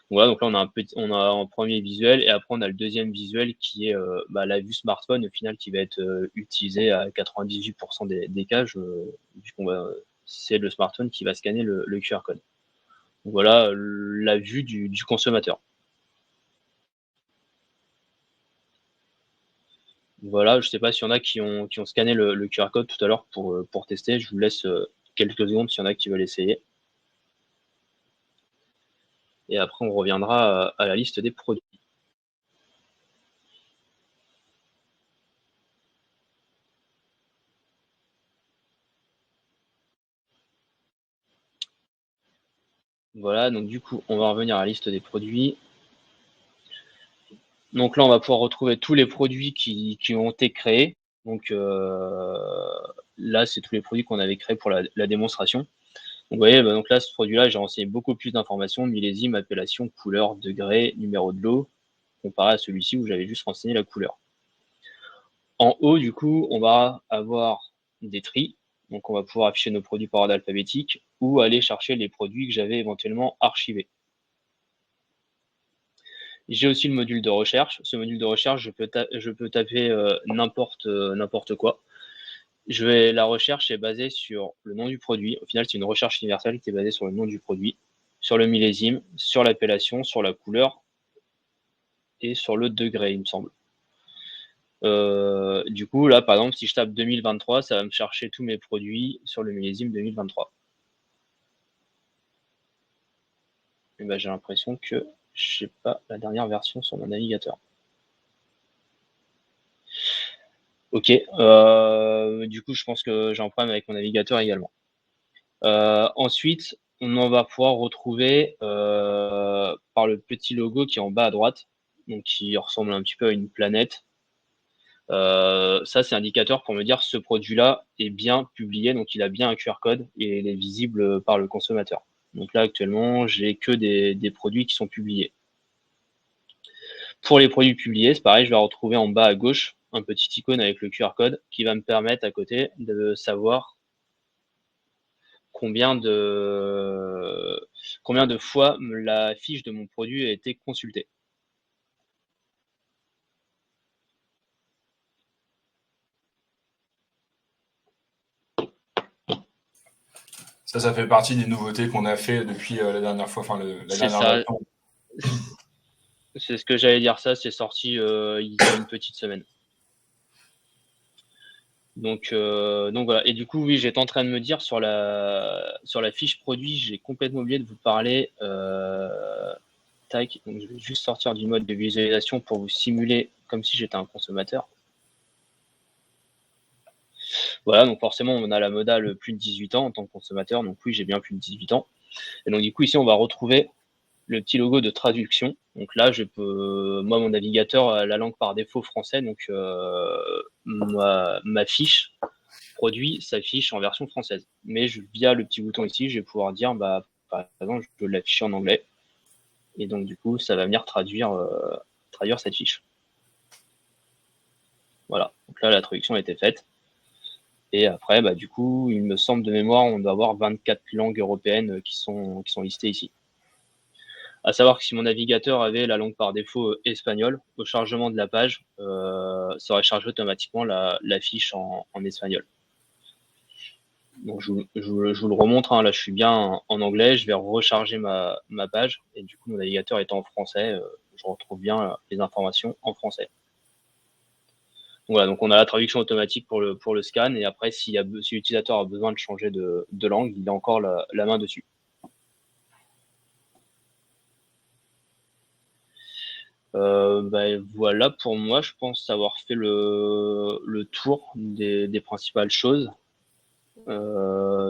Voilà, donc là, on a un premier visuel et après, on a le deuxième visuel qui est la vue smartphone, au final, qui va être utilisée à 98% des cas, c'est le smartphone qui va scanner le QR code. Donc voilà la vue du consommateur. Voilà, je ne sais pas s'il y en a qui ont scanné le QR code tout à l'heure pour tester. Je vous laisse quelques secondes s'il y en a qui veulent essayer. Et après, on reviendra à la liste des produits. Voilà, donc du coup, on va revenir à la liste des produits. Donc là, on va pouvoir retrouver tous les produits qui ont été créés. Donc là, c'est tous les produits qu'on avait créés pour la démonstration. Donc vous voyez, bah, donc là, ce produit-là, j'ai renseigné beaucoup plus d'informations, millésime, appellation, couleur, degré, numéro de lot, comparé à celui-ci où j'avais juste renseigné la couleur. En haut, du coup, on va avoir des tris. Donc on va pouvoir afficher nos produits par ordre alphabétique ou aller chercher les produits que j'avais éventuellement archivés. J'ai aussi le module de recherche. Ce module de recherche, je peux taper n'importe quoi. La recherche est basée sur le nom du produit. Au final, c'est une recherche universelle qui est basée sur le nom du produit, sur le millésime, sur l'appellation, sur la couleur et sur le degré, il me semble. Du coup, là, par exemple, si je tape 2023, ça va me chercher tous mes produits sur le millésime 2023. Et ben, j'ai l'impression que je n'ai pas la dernière version sur mon navigateur. Ok, du coup, je pense que j'ai un problème avec mon navigateur également. Ensuite, on en va pouvoir retrouver par le petit logo qui est en bas à droite, donc qui ressemble un petit peu à une planète. Ça, c'est indicateur pour me dire ce produit-là est bien publié, donc il a bien un QR code et il est visible par le consommateur. Donc là, actuellement, j'ai que des produits qui sont publiés. Pour les produits publiés, c'est pareil, je vais retrouver en bas à gauche un petit icône avec le QR code qui va me permettre à côté de savoir combien de fois la fiche de mon produit a été consultée. Ça fait partie des nouveautés qu'on a fait depuis la dernière fois, enfin la C'est dernière ça, version. c'est ce que j'allais dire, ça, c'est sorti il y a une petite semaine. Donc voilà. Et du coup, oui, j'étais en train de me dire sur la fiche produit, j'ai complètement oublié de vous parler. Tac, donc je vais juste sortir du mode de visualisation pour vous simuler comme si j'étais un consommateur. Voilà, donc forcément, on a la modale plus de 18 ans en tant que consommateur. Donc oui, j'ai bien plus de 18 ans. Et donc du coup, ici, on va retrouver le petit logo de traduction. Donc là, moi, mon navigateur, la langue par défaut français, donc ma fiche produit s'affiche en version française. Mais via le petit bouton ici, je vais pouvoir dire, bah, par exemple, je veux l'afficher en anglais. Et donc du coup, ça va venir traduire cette fiche. Voilà. Donc là, la traduction a été faite. Et après, bah, du coup, il me semble de mémoire, on doit avoir 24 langues européennes qui sont listées ici. À savoir que si mon navigateur avait la langue par défaut espagnol, au chargement de la page, ça aurait chargé automatiquement la fiche en espagnol. Donc je vous le remontre, hein, là je suis bien en anglais, je vais recharger ma page, et du coup mon navigateur étant en français, je retrouve bien les informations en français. Donc voilà, donc on a la traduction automatique pour le scan, et après si l'utilisateur a besoin de changer de langue, il a encore la main dessus. Voilà, pour moi, je pense avoir fait le tour des principales choses.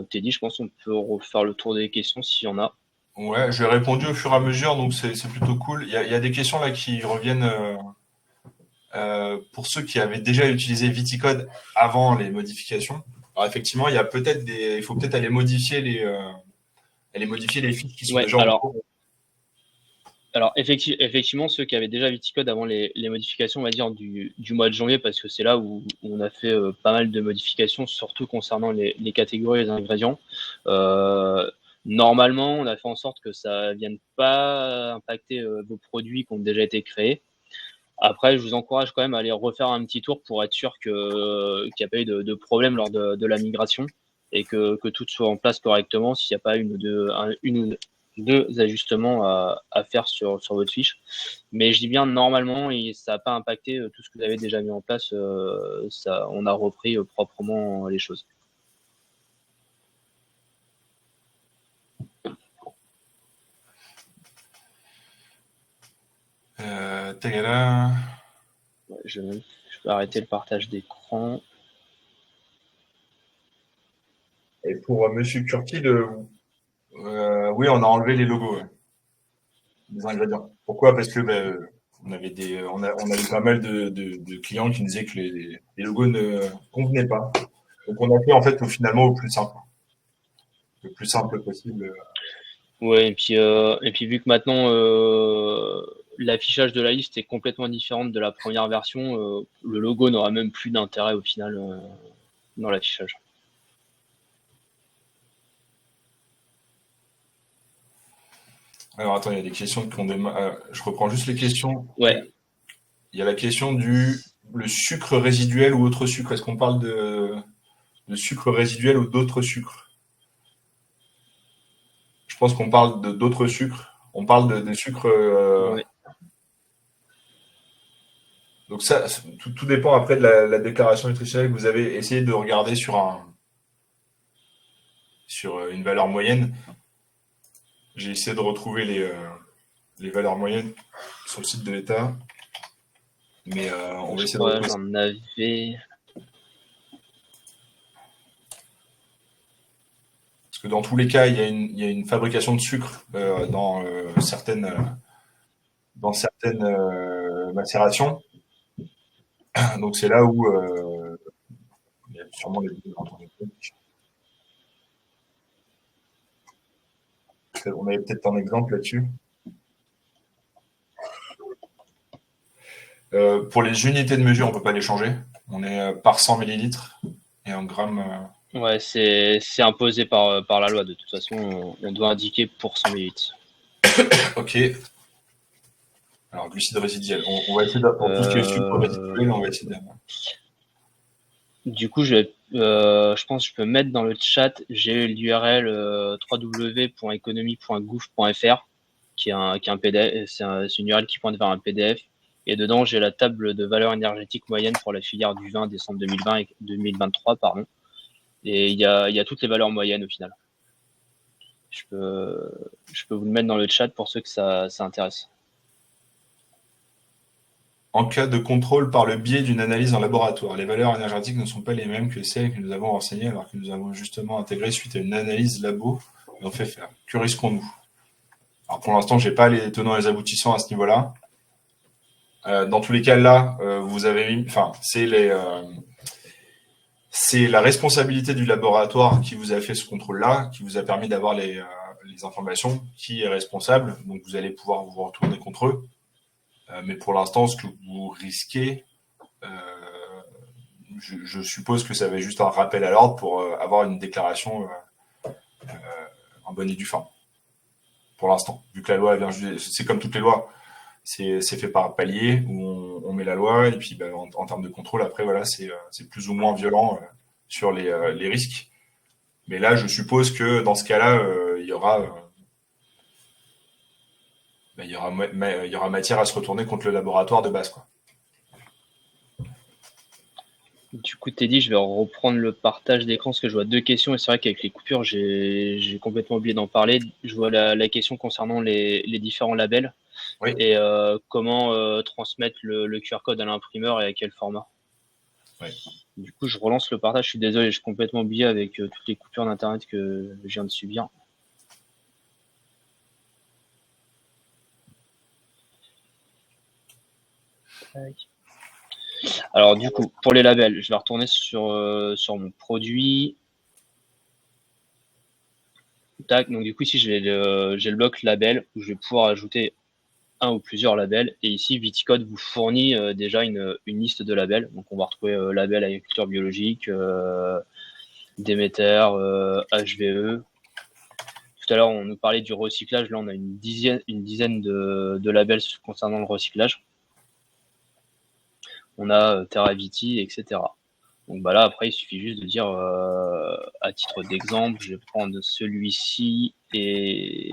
Teddy, je pense qu'on peut refaire le tour des questions s'il y en a. Ouais, je vais répondre au fur et à mesure, donc c'est plutôt cool. Il y a des questions là qui reviennent pour ceux qui avaient déjà utilisé Viticode avant les modifications. Alors effectivement, il faut peut-être aller modifier les fiches qui sont Ouais, déjà en cours. alors effectivement, ceux qui avaient déjà Viticode avant les modifications, on va dire, du mois de janvier, parce que c'est là où on a fait pas mal de modifications, surtout concernant les catégories et les ingrédients. Normalement, on a fait en sorte que ça ne vienne pas impacter vos produits qui ont déjà été créés. Après, je vous encourage quand même à aller refaire un petit tour pour être sûr qu'il n'y a pas eu de problème lors de la migration et que tout soit en place correctement s'il n'y a pas une ou deux ajustements à faire sur votre fiche. Mais je dis bien normalement, et ça n'a pas impacté tout ce que vous avez déjà mis en place. On a repris proprement les choses. Tagada. Ouais, je peux arrêter le partage d'écran. Et pour Monsieur Curti, Oui, on a enlevé les logos, ouais, des ingrédients. Pourquoi? Parce que on avait pas mal de clients qui nous disaient que les logos ne convenaient pas. Donc on a fait en fait finalement au plus simple, le plus simple possible. Ouais, et puis vu que maintenant l'affichage de la liste est complètement différente de la première version, le logo n'aura même plus d'intérêt au final dans l'affichage. Alors attends, il y a des questions qui ont je reprends juste les questions. Ouais, Il y a la question du le sucre résiduel ou autre sucre. Est-ce qu'on parle de sucre résiduel ou d'autres sucres? Je pense qu'on parle de d'autres sucres. On parle de sucres. ouais. Donc ça, tout dépend après de la déclaration nutritionnelle que vous avez essayé de regarder sur une valeur moyenne. J'ai essayé de retrouver les valeurs moyennes sur le site de l'État, mais on va Je essayer de crois retrouver ça. j'en avais. Parce que dans tous les cas, il y a une fabrication de sucre dans certaines macérations. Donc c'est là où il y a sûrement des on avait peut-être un exemple là-dessus. Pour les unités de mesure, on peut pas les changer. On est par 100 millilitres et en grammes. Ouais, c'est imposé par la loi. De toute façon, on doit indiquer pour 100 millilitres. Ok. Alors glucides résiduels. On va essayer pour tout ce qui est sucre Euh, résiduel, on va essayer de. Du coup, je pense que je peux mettre dans le chat, j'ai l'URL www.economie.gouv.fr qui est un PDF, c'est une URL qui pointe vers un PDF. Et dedans, j'ai la table de valeur énergétique moyenne pour la filière du vin décembre 2020 et 2023, pardon. Et il y a toutes les valeurs moyennes au final. Je peux, je peux vous le mettre dans le chat pour ceux que ça intéresse. En cas de contrôle par le biais d'une analyse en laboratoire, les valeurs énergétiques ne sont pas les mêmes que celles que nous avons renseignées alors que nous avons justement intégré suite à une analyse labo et on fait faire. Que risquons-nous? Alors pour l'instant, j'ai pas les tenants et les aboutissants à ce niveau-là. Dans tous les cas, là, vous avez mis, enfin, c'est la responsabilité du laboratoire qui vous a fait ce contrôle-là, qui vous a permis d'avoir les informations, qui est responsable. Donc vous allez pouvoir vous retourner contre eux. Mais pour l'instant, ce que vous risquez, euh, je suppose que ça va être juste un rappel à l'ordre pour avoir une déclaration en bonne et due forme. Pour l'instant, vu que la loi vient, c'est comme toutes les lois, c'est fait par palier où on met la loi et puis ben, en termes de contrôle après voilà c'est plus ou moins violent sur les risques. Mais là, je suppose que dans ce cas-là, ben, il y aura matière à se retourner contre le laboratoire de base quoi. Du coup, Teddy, je vais reprendre le partage d'écran parce que je vois deux questions et c'est vrai qu'avec les coupures, j'ai complètement oublié d'en parler. Je vois la question concernant les différents labels Oui. et comment transmettre le QR code à l'imprimeur et à quel format. Oui. Du coup, je relance le partage. Je suis désolé, j'ai complètement oublié avec toutes les coupures d'internet que je viens de subir. Alors du coup, pour les labels, je vais retourner sur mon produit. Tac, donc du coup ici j'ai le bloc label où je vais pouvoir ajouter un ou plusieurs labels. Et ici, Viticode vous fournit déjà une liste de labels. Donc, on va retrouver label agriculture biologique, Déméter, HVE. Tout à l'heure, on nous parlait du recyclage. Là, on a une dizaine de labels concernant le recyclage. On a TerraViti, etc. Donc bah là, après, il suffit juste de dire, à titre d'exemple, je vais prendre celui-ci et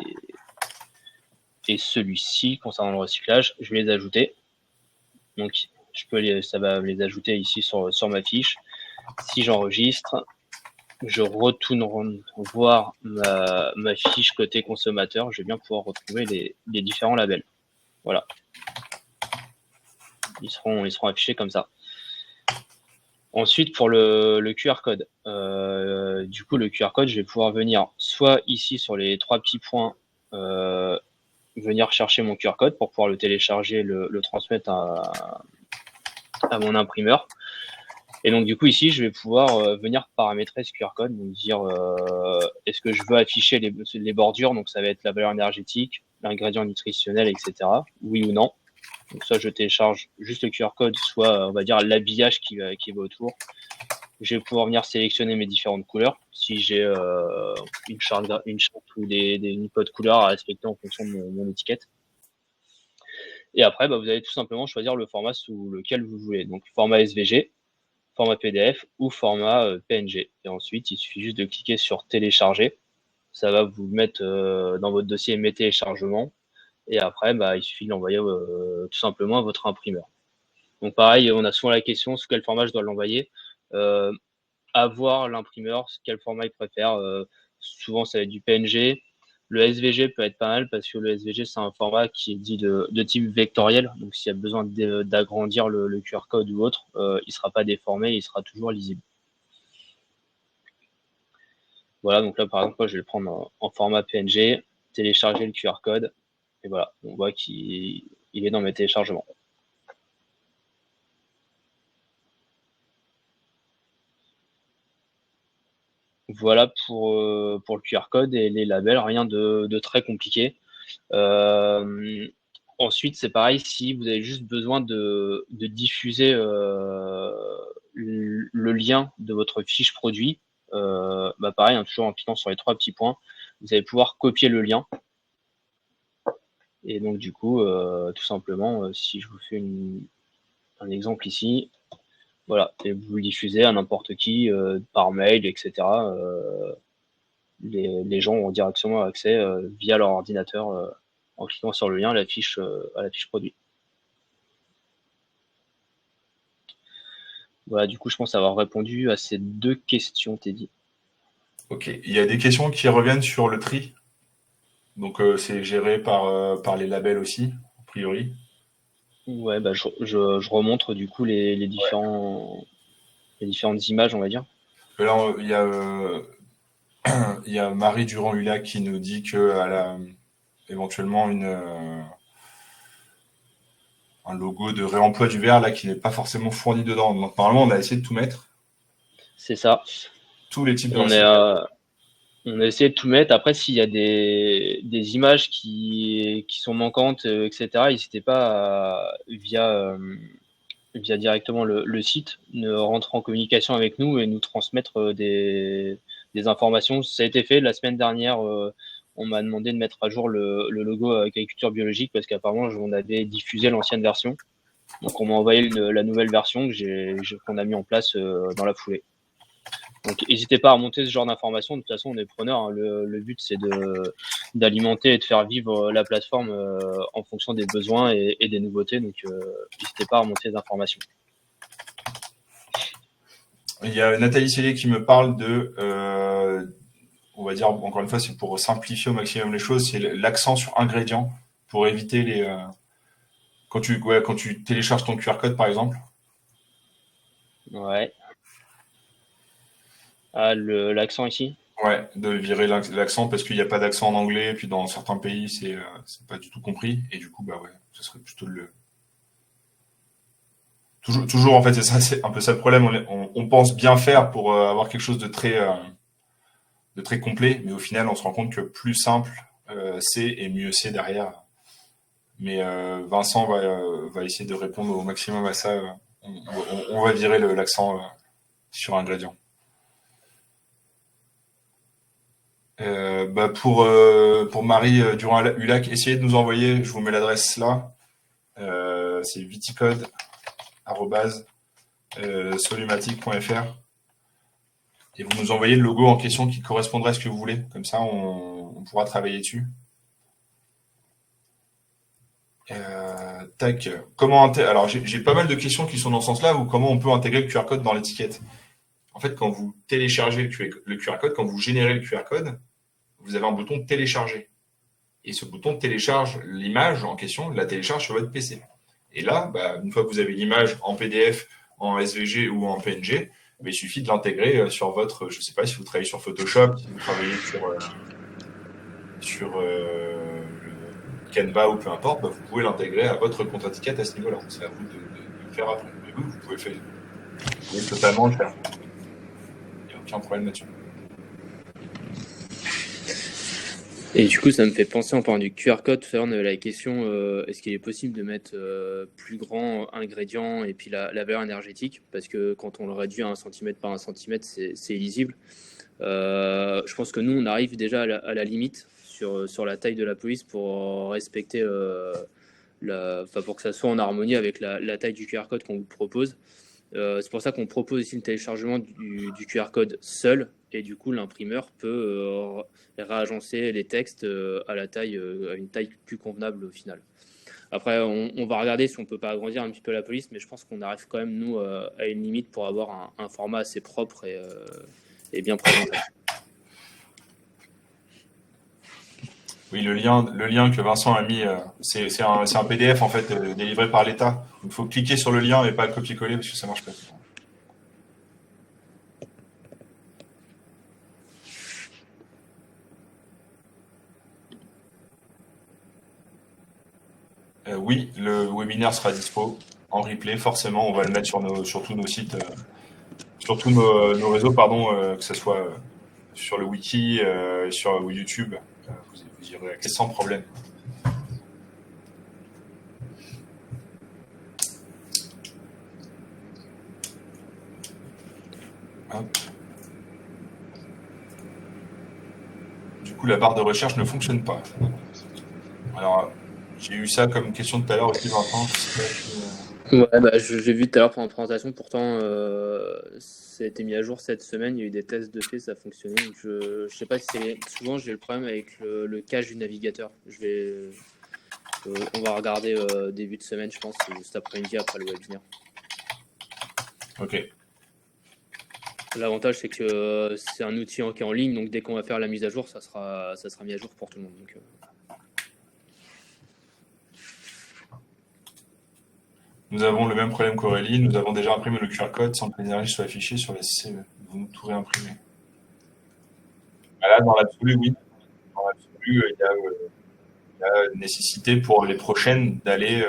celui-ci concernant le recyclage. Je vais les ajouter. Donc, ça va les ajouter ici sur ma fiche. Si j'enregistre, je retourne voir ma fiche côté consommateur. Je vais bien pouvoir retrouver les différents labels. Voilà. Ils seront affichés comme ça. Ensuite, pour le QR code, du coup, le QR code, je vais pouvoir venir soit ici sur les 3 petits points, venir chercher mon QR code pour pouvoir le télécharger, le transmettre à mon imprimeur. Et donc du coup ici, je vais pouvoir venir paramétrer ce QR code, donc dire est-ce que je veux afficher les bordures, donc ça va être la valeur énergétique, l'ingrédient nutritionnel, etc. Oui ou non. Donc soit je télécharge juste le QR code, soit on va dire l'habillage qui va autour. Je vais pouvoir venir sélectionner mes différentes couleurs. Si j'ai une charte ou une code couleur à respecter en fonction de mon étiquette. Et après, vous allez tout simplement choisir le format sous lequel vous voulez. Donc format SVG, format PDF ou format PNG. Et ensuite, il suffit juste de cliquer sur télécharger. Ça va vous mettre dans votre dossier mes téléchargements. Et après, il suffit de l'envoyer tout simplement à votre imprimeur. Donc pareil, on a souvent la question sous quel format je dois l'envoyer. À voir l'imprimeur, quel format il préfère. Souvent, ça va être du PNG. Le SVG peut être pas mal parce que le SVG, c'est un format qui est dit de type vectoriel. Donc, s'il y a besoin d'agrandir le QR code ou autre, il ne sera pas déformé, il sera toujours lisible. Voilà, donc là, par exemple, moi, je vais le prendre en format PNG, télécharger le QR code. Et voilà, on voit qu'il est dans mes téléchargements. Voilà pour le QR code et les labels, rien de très compliqué. Ensuite, c'est pareil, si vous avez juste besoin de diffuser le lien de votre fiche produit, pareil, toujours en cliquant sur les 3 petits points, vous allez pouvoir copier le lien. Et donc, du coup, tout simplement, si je vous fais un exemple ici, voilà, et vous le diffusez à n'importe qui par mail, etc. Les gens ont directement accès via leur ordinateur en cliquant sur le lien à la fiche produit. Voilà, du coup, je pense avoir répondu à ces 2 questions, Teddy. Ok. Il y a des questions qui reviennent sur le tri. Donc, c'est géré par les labels aussi, a priori. Ouais, je remontre du coup les différentes images, on va dire. Là, il y a Marie Durand-Hulac qui nous dit qu'elle a éventuellement un logo de réemploi du verre là qui n'est pas forcément fourni dedans. Donc, normalement, on a essayé de tout mettre. C'est ça. Tous les types de On a essayé de tout mettre. Après, s'il y a des images qui sont manquantes, etc., n'hésitez pas via directement le site, de rentrer en communication avec nous et nous transmettre des informations. Ça a été fait la semaine dernière. On m'a demandé de mettre à jour le logo agriculture biologique parce qu'apparemment, on avait diffusé l'ancienne version. Donc, on m'a envoyé la nouvelle version qu'on a mis en place dans la foulée. Donc, n'hésitez pas à remonter ce genre d'informations. De toute façon, on est preneur. Hein. Le but, c'est d'alimenter et de faire vivre la plateforme en fonction des besoins et des nouveautés. Donc, n'hésitez pas à remonter les informations. Il y a Nathalie Cellier qui me parle on va dire, encore une fois, c'est pour simplifier au maximum les choses, c'est l'accent sur ingrédients pour éviter quand tu télécharges ton QR code, par exemple. Ouais. Ah, l'accent ici? Ouais, de virer l'accent parce qu'il n'y a pas d'accent en anglais, et puis dans certains pays, c'est pas du tout compris. Et du coup, ouais, ce serait plutôt Toujours, en fait, c'est un peu ça le problème. On pense bien faire pour avoir quelque chose de très complet, mais au final, on se rend compte que plus simple c'est et mieux c'est derrière. Mais Vincent va essayer de répondre au maximum à ça. On va virer l'accent sur ingrédients. Pour Marie Durand-Hulac, essayez de nous envoyer, je vous mets l'adresse là. C'est viticode@solumatic.fr. Et vous nous envoyez le logo en question qui correspondrait à ce que vous voulez. Comme ça, on pourra travailler dessus. Tac. Alors, j'ai pas mal de questions qui sont dans ce sens-là, ou comment on peut intégrer le QR code dans l'étiquette. En fait, quand vous téléchargez le QR code, quand vous générez le QR code, vous avez un bouton télécharger. Et ce bouton télécharge l'image en question, la télécharge sur votre PC. Et là, une fois que vous avez l'image en PDF, en SVG ou en PNG, Mais il suffit de l'intégrer sur votre, je ne sais pas si vous travaillez sur Photoshop, si vous travaillez sur Canva ou peu importe, vous pouvez l'intégrer à votre compte étiquette à ce niveau-là. C'est à vous de le faire après. Mais oui, vous pouvez totalement le faire. Il n'y a aucun problème là-dessus. Et du coup, ça me fait penser, en parlant du QR code, tout à l'heure, on avait la question, est-ce qu'il est possible de mettre plus grand ingrédient et puis la valeur énergétique? Parce que quand on le réduit à 1 centimètre par 1 centimètre, c'est illisible. Je pense que nous, on arrive déjà à la limite sur la taille de la police pour respecter, pour que ça soit en harmonie avec la taille du QR code qu'on vous propose. C'est pour ça qu'on propose ici le téléchargement du QR code seul, et du coup l'imprimeur peut réagencer les textes à une taille plus convenable au final. Après, on va regarder si on peut pas agrandir un petit peu la police, mais je pense qu'on arrive quand même, nous, à une limite pour avoir un format assez propre et bien présentable. Oui, le lien que Vincent a mis, c'est un PDF en fait délivré par l'État. Il faut cliquer sur le lien et pas le copier-coller parce que ça marche pas. Oui, le webinaire sera dispo en replay. Forcément, on va le mettre sur tous nos sites, sur tous nos réseaux, pardon, que ce soit sur le wiki, sur YouTube. Vous y aurez accès sans problème. Hop. Du coup, la barre de recherche ne fonctionne pas. Alors, j'ai eu ça comme question tout à l'heure aussi, Vincent. Ouais, j'ai vu tout à l'heure pendant la présentation, pourtant ça a été mis à jour cette semaine, il y a eu des tests de fait, ça a fonctionné. Donc je sais pas si c'est. Souvent j'ai le problème avec le cache du navigateur. On va regarder début de semaine, je pense, cet après-midi après le webinaire. Ok. L'avantage c'est que c'est un outil qui est en ligne, donc dès qu'on va faire la mise à jour, ça sera mis à jour pour tout le monde. Donc, Nous avons le même problème qu'Aurélie. Nous avons déjà imprimé le QR code sans que l'énergie soit affichée sur la CE. Vous tout réimprimer. Là, dans l'absolu, oui. Dans l'absolu, il y a nécessité pour les prochaines d'aller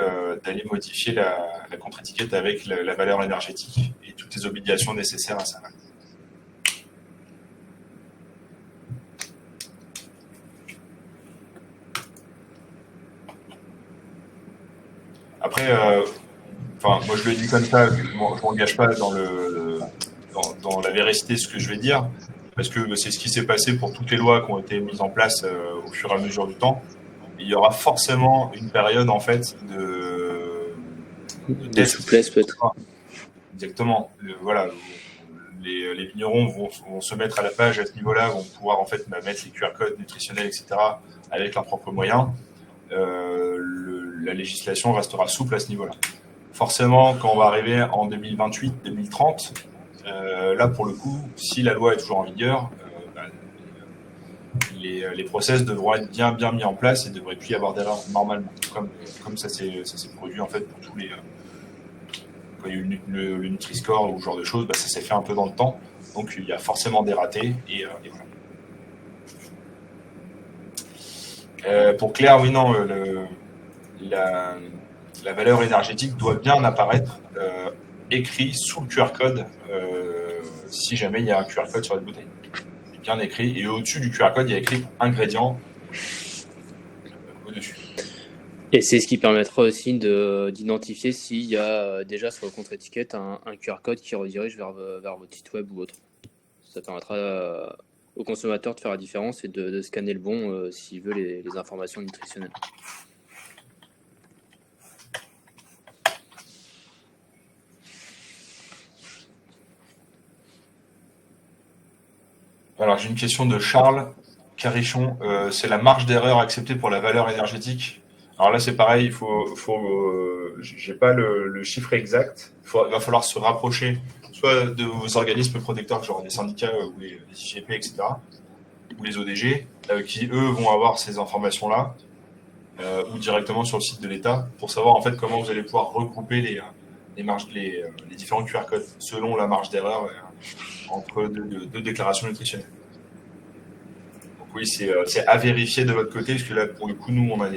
modifier la contre-étiquette avec la valeur énergétique et toutes les obligations nécessaires à ça. Après, moi je le dis comme ça, je ne m'engage pas dans la véracité de ce que je vais dire, parce que c'est ce qui s'est passé pour toutes les lois qui ont été mises en place au fur et à mesure du temps. Il y aura forcément une période en fait de souplesse peut-être. Exactement. Voilà, les vignerons vont se mettre à la page à ce niveau-là, vont pouvoir en fait mettre les QR codes nutritionnels, etc. avec leurs propres moyens. La législation restera souple à ce niveau-là. Forcément, quand on va arriver en 2028-2030, là pour le coup, si la loi est toujours en vigueur, les process devront être bien mis en place et ne devrait plus y avoir d'erreur normalement, comme ça s'est produit en fait pour tous les quand il y a eu le Nutri-Score ou ce genre de choses, ça s'est fait un peu dans le temps, donc il y a forcément des ratés et voilà. Pour Claire, oui non, la valeur énergétique doit bien apparaître écrit sous le QR code si jamais il y a un QR code sur la bouteille. Bien écrit, et au-dessus du QR code, il y a écrit ingrédients au-dessus. Et c'est ce qui permettra aussi d'identifier s'il y a déjà sur le contre-étiquette un QR code qui redirige vers votre site web ou autre. Ça permettra au consommateur de faire la différence et de scanner le bon s'il veut les informations nutritionnelles. Alors, j'ai une question de Charles Carichon. C'est la marge d'erreur acceptée pour la valeur énergétique. Alors là, c'est pareil, j'ai pas le chiffre exact. Il va falloir se rapprocher soit de vos organismes protecteurs, genre les syndicats ou les IGP, etc., ou les ODG, qui eux vont avoir ces informations-là, ou directement sur le site de l'État, pour savoir en fait comment vous allez pouvoir regrouper les différents QR codes selon la marge d'erreur entre deux déclarations nutritionnelles. Donc oui, c'est à vérifier de votre côté, parce que là, pour le coup, nous, on a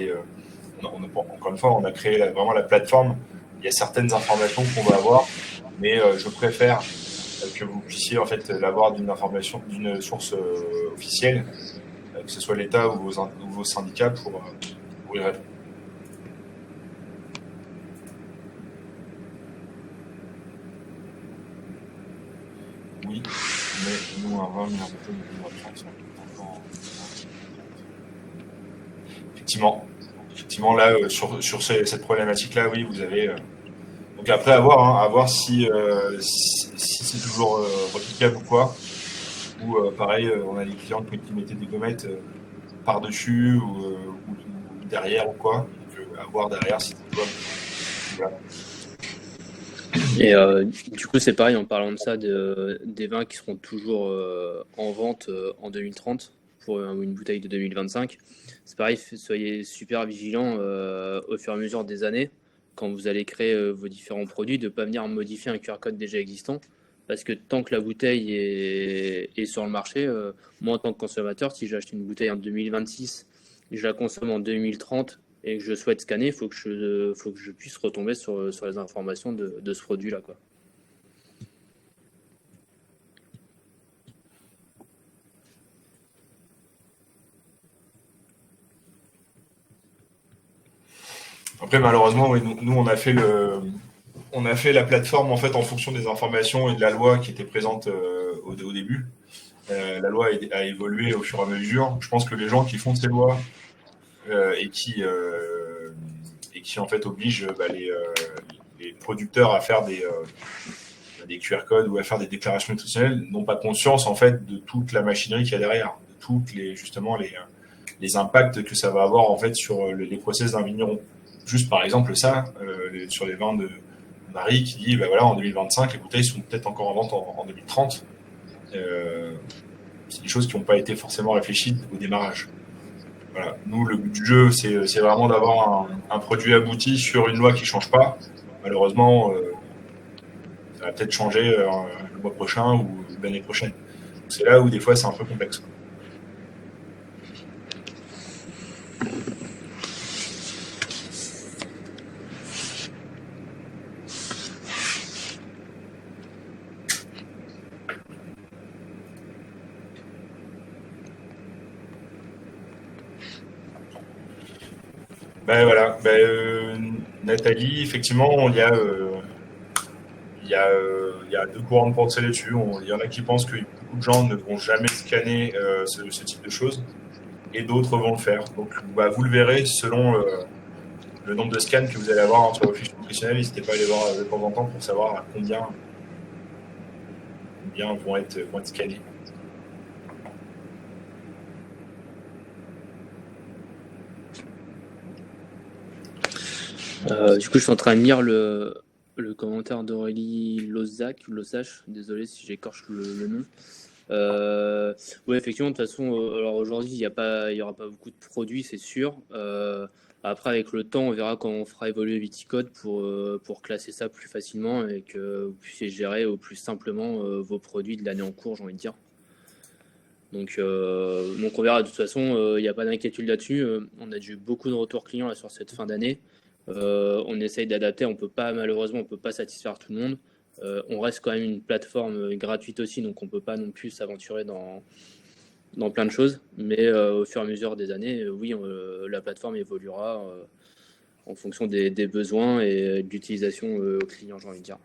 encore une fois, on a créé vraiment la plateforme. Il y a certaines informations qu'on va avoir, mais je préfère que vous puissiez en fait l'avoir d'une source officielle, que ce soit l'État ou vos syndicats pour y répondre. Oui, mais nous, un 20 000 bouteilles de 30. Effectivement, là, sur cette problématique-là, oui, vous avez. Donc après, à voir si c'est toujours replicable ou quoi. Ou pareil, on a des clients qui mettaient des gommettes par-dessus ou derrière ou quoi. Donc à voir derrière si c'est jouable. Voilà. Et du coup, c'est pareil en parlant de ça, des vins qui seront toujours en vente en 2030 pour une bouteille de 2025. C'est pareil, soyez super vigilants au fur et à mesure des années quand vous allez créer vos différents produits, de ne pas venir modifier un QR code déjà existant. Parce que tant que la bouteille est sur le marché, moi en tant que consommateur, si j'achète une bouteille en 2026 et je la consomme en 2030, et que je souhaite scanner, il faut que je puisse retomber sur les informations de ce produit-là, quoi. Après, malheureusement, oui, nous on a fait la plateforme en fait en fonction des informations et de la loi qui était présente au début. La loi a évolué au fur et à mesure. Je pense que les gens qui font ces lois euh, et qui euh, et qui en fait obligent les producteurs à faire des QR codes ou à faire des déclarations nutritionnelles n'ont pas conscience en fait de toute la machinerie qu'il y a derrière, de toutes les impacts que ça va avoir en fait sur les process d'un vigneron. Juste par exemple ça, sur les vins de Marie qui dit bah voilà en 2025 les bouteilles sont peut-être encore en vente en 2030. C'est des choses qui n'ont pas été forcément réfléchies au démarrage. Voilà. Nous, le but du jeu, c'est vraiment d'avoir un produit abouti sur une loi qui ne change pas. Malheureusement, ça va peut-être changer le mois prochain ou l'année prochaine. C'est là où des fois c'est un peu complexe. Ben voilà, Nathalie, effectivement, il y a deux courants de pensée là-dessus. Il y en a qui pensent que beaucoup de gens ne vont jamais scanner ce type de choses et d'autres vont le faire. Donc bah, vous le verrez selon le nombre de scans que vous allez avoir sur vos fiches nutritionnelles. N'hésitez pas à les voir de temps en temps pour savoir à combien vont être scannés. Du coup, je suis en train de lire le commentaire d'Aurélie Losac, désolé si j'écorche le nom. Oui, effectivement, de toute façon, alors aujourd'hui, il y aura pas beaucoup de produits, c'est sûr. Après, avec le temps, on verra quand on fera évoluer Viticode pour classer ça plus facilement et que vous puissiez gérer au plus simplement vos produits de l'année en cours, j'ai envie de dire. Donc on verra. De toute façon, il n'y a pas d'inquiétude là-dessus. On a eu beaucoup de retours clients là, sur cette fin d'année. On essaye d'adapter. Malheureusement, on peut pas satisfaire tout le monde. On reste quand même une plateforme gratuite aussi, donc on peut pas non plus s'aventurer dans plein de choses. Mais au fur et à mesure des années, oui, la plateforme évoluera en fonction des besoins et de l'utilisation aux clients, j'ai envie de dire.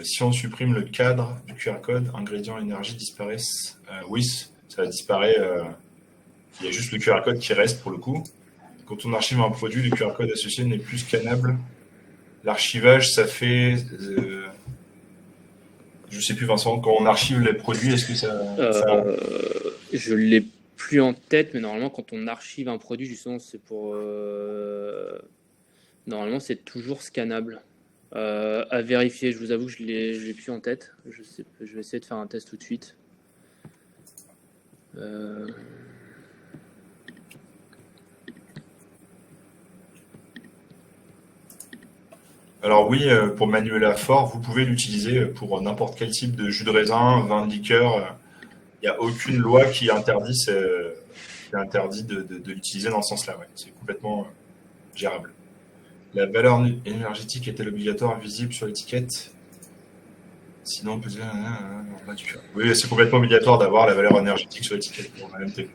Si on supprime le cadre du QR code, ingrédients énergie disparaissent. Oui, ça disparaît. Il y a juste le QR code qui reste pour le coup. Quand on archive un produit, le QR code associé n'est plus scannable. L'archivage, ça fait. Je sais plus, Vincent, quand on archive les produits, est-ce que ça... Je l'ai plus en tête, mais normalement, quand on archive un produit, justement, c'est pour. Normalement, c'est toujours scannable. À vérifier, je vous avoue que je l'ai plus en tête. Je vais essayer de faire un test tout de suite. Alors oui, pour Manuela Fort, vous pouvez l'utiliser pour n'importe quel type de jus de raisin, vin de liqueur. Il n'y a aucune loi qui interdit de l'utiliser dans ce sens-là. Ouais. C'est complètement gérable. La valeur énergétique est-elle obligatoire visible sur l'étiquette? Sinon, on peut dire. Oui, c'est complètement obligatoire d'avoir la valeur énergétique sur l'étiquette pour la MT.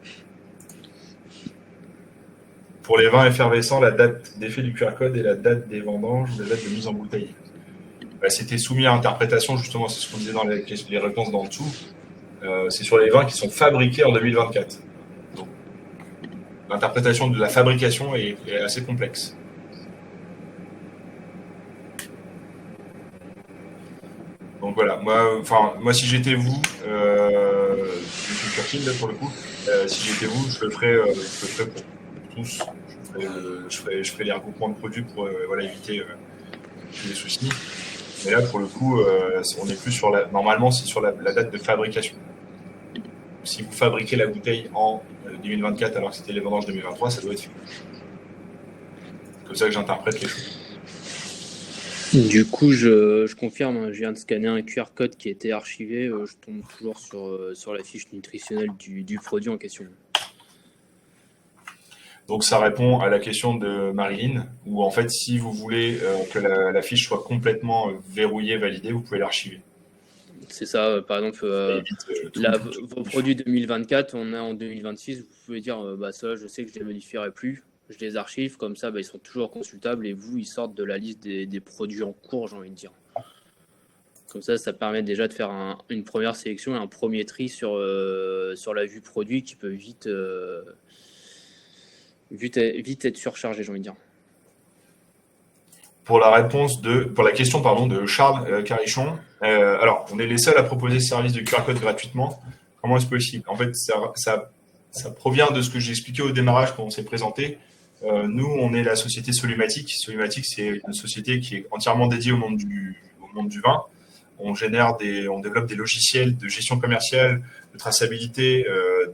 Pour les vins effervescents, la date d'effet du QR code et la date des vendanges, la date de mise en bouteille. C'était soumis à interprétation, justement, c'est ce qu'on disait dans les réponses d'en dessous. C'est sur les vins qui sont fabriqués en 2024. Donc, l'interprétation de la fabrication est assez complexe. Donc voilà, moi si j'étais vous, je suis Curtil là pour le coup, si j'étais vous, je le ferais pour tous. Je ferais les regroupements de produits pour éviter les soucis. Mais là, pour le coup, on est plus sur normalement, c'est sur la date de fabrication. Si vous fabriquez la bouteille en 2024 alors que c'était les vendanges 2023, ça doit être fait. C'est comme ça que j'interprète les choses. Du coup, je confirme, hein, je viens de scanner un QR code qui a été archivé. Je tombe toujours sur la fiche nutritionnelle du produit en question. Donc ça répond à la question de Marilyn, où en fait, si vous voulez que la fiche soit complètement verrouillée, validée, vous pouvez l'archiver. C'est ça, par exemple, vos produits 2024, on est en 2026, vous pouvez dire, ça, je sais que je les modifierai plus. Je les archive, comme ça, ils sont toujours consultables et vous, ils sortent de la liste des produits en cours, j'ai envie de dire. Comme ça permet déjà de faire une première sélection et un premier tri sur la vue produit qui peut vite être surchargé, j'ai envie de dire. Pour la question de Charles Carichon, alors on est les seuls à proposer ce service de QR code gratuitement. Comment est-ce possible? En fait, ça provient de ce que j'ai expliqué au démarrage quand on s'est présenté. Nous, on est la société Solumatic. Solumatic, c'est une société qui est entièrement dédiée au monde du vin. On développe des logiciels de gestion commerciale, de traçabilité,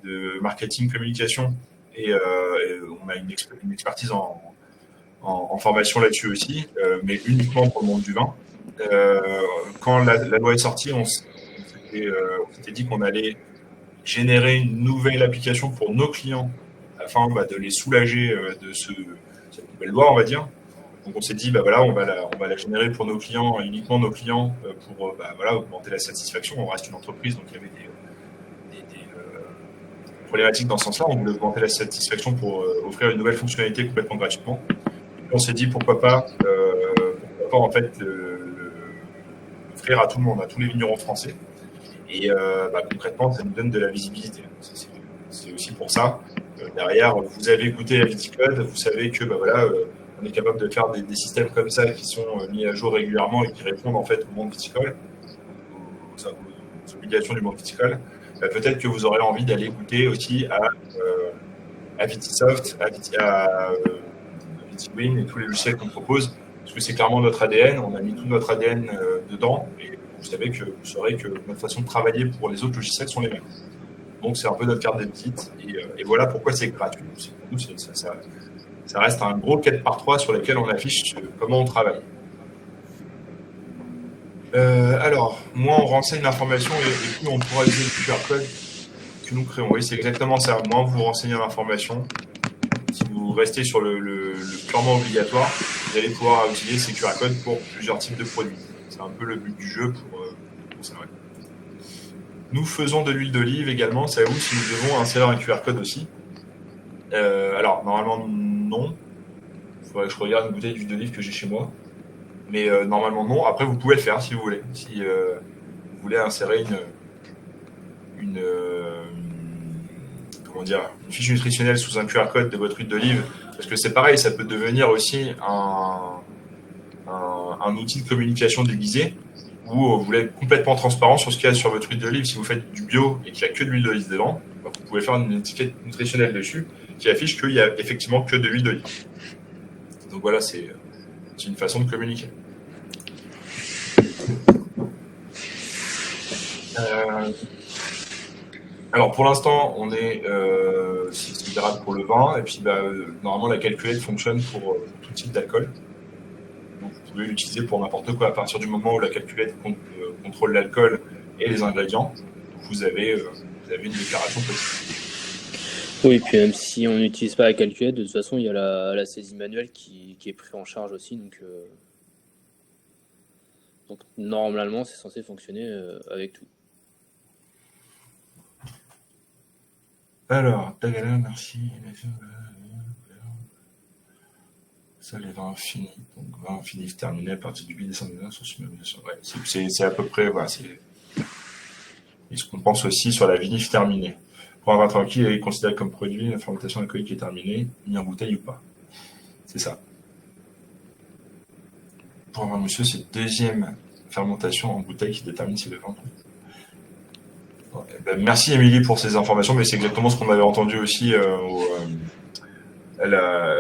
de marketing, communication, et on a une expertise en formation là-dessus aussi, mais uniquement pour le monde du vin. Quand la loi est sortie, on s'était dit qu'on allait générer une nouvelle application pour nos clients afin de les soulager de cette nouvelle loi, on va dire. Donc on s'est dit, on va la générer pour nos clients, uniquement nos clients, pour augmenter la satisfaction. On reste une entreprise, donc il y avait des problématiques dans ce sens-là. On voulait augmenter la satisfaction pour offrir une nouvelle fonctionnalité complètement gratuitement. Et on s'est dit, pourquoi pas en fait, offrir à tout le monde, à tous les vignerons français. Et concrètement, ça nous donne de la visibilité. C'est aussi pour ça. Derrière, vous avez goûté à Viticode, vous savez que on est capable de faire des systèmes comme ça qui sont mis à jour régulièrement et qui répondent en fait au monde viticole, aux obligations du monde viticole. Peut-être que vous aurez envie d'aller goûter aussi à Vitisoft, à Vitiwin et tous les logiciels qu'on propose, parce que c'est clairement notre ADN. On a mis tout notre ADN dedans et vous saurez que notre façon de travailler pour les autres logiciels sont les mêmes. Donc c'est un peu notre carte de visite et voilà pourquoi c'est gratuit. Pour nous, ça reste un gros 4x3 sur lequel on affiche comment on travaille. Alors, moins on renseigne l'information et plus on pourra utiliser le QR code que nous créons. Oui, c'est exactement ça. Moins vous renseignez l'information, si vous restez sur le purement obligatoire, vous allez pouvoir utiliser ces QR codes pour plusieurs types de produits. C'est un peu le but du jeu pour ça. Ouais. Nous faisons de l'huile d'olive également. Savez-vous si nous devons insérer un QR code aussi? Alors, normalement, non. Il faudrait que je regarde une bouteille d'huile d'olive que j'ai chez moi. Mais normalement, non. Après, vous pouvez le faire si vous voulez. Si vous voulez insérer une fiche nutritionnelle sous un QR code de votre huile d'olive, parce que c'est pareil, ça peut devenir aussi un outil de communication déguisé où vous voulez être complètement transparent sur ce qu'il y a sur votre huile d'olive. Si vous faites du bio et qu'il n'y a que de l'huile d'olive dedans, vous pouvez faire une étiquette nutritionnelle dessus qui affiche qu'il n'y a effectivement que de l'huile d'olive. Donc voilà, c'est une façon de communiquer. Alors pour l'instant, on est considérable pour le vin, et puis normalement la calculette fonctionne pour tout type d'alcool. Donc, vous pouvez l'utiliser pour n'importe quoi. À partir du moment où la calculette contrôle l'alcool et les ingrédients, vous avez une déclaration possible. Oui, puis même si on n'utilise pas la calculette, de toute façon, il y a la saisie manuelle qui est prise en charge aussi. Donc normalement, c'est censé fonctionner avec tout. Alors, tagala, merci. Ça, les vins finis. Donc, vins finis terminés à partir du 8 décembre 2020 sur submersion. Ouais, c'est à peu près, voilà, et ce qu'on pense aussi sur la vinif terminée. Pour un vin tranquille, il est considéré comme produit, la fermentation alcoolique est terminée, mis en bouteille ou pas. C'est ça. Pour un vin mousseux, c'est deuxième fermentation en bouteille qui détermine si le vin. Ben, merci Émilie pour ces informations, mais c'est exactement ce qu'on avait entendu aussi à la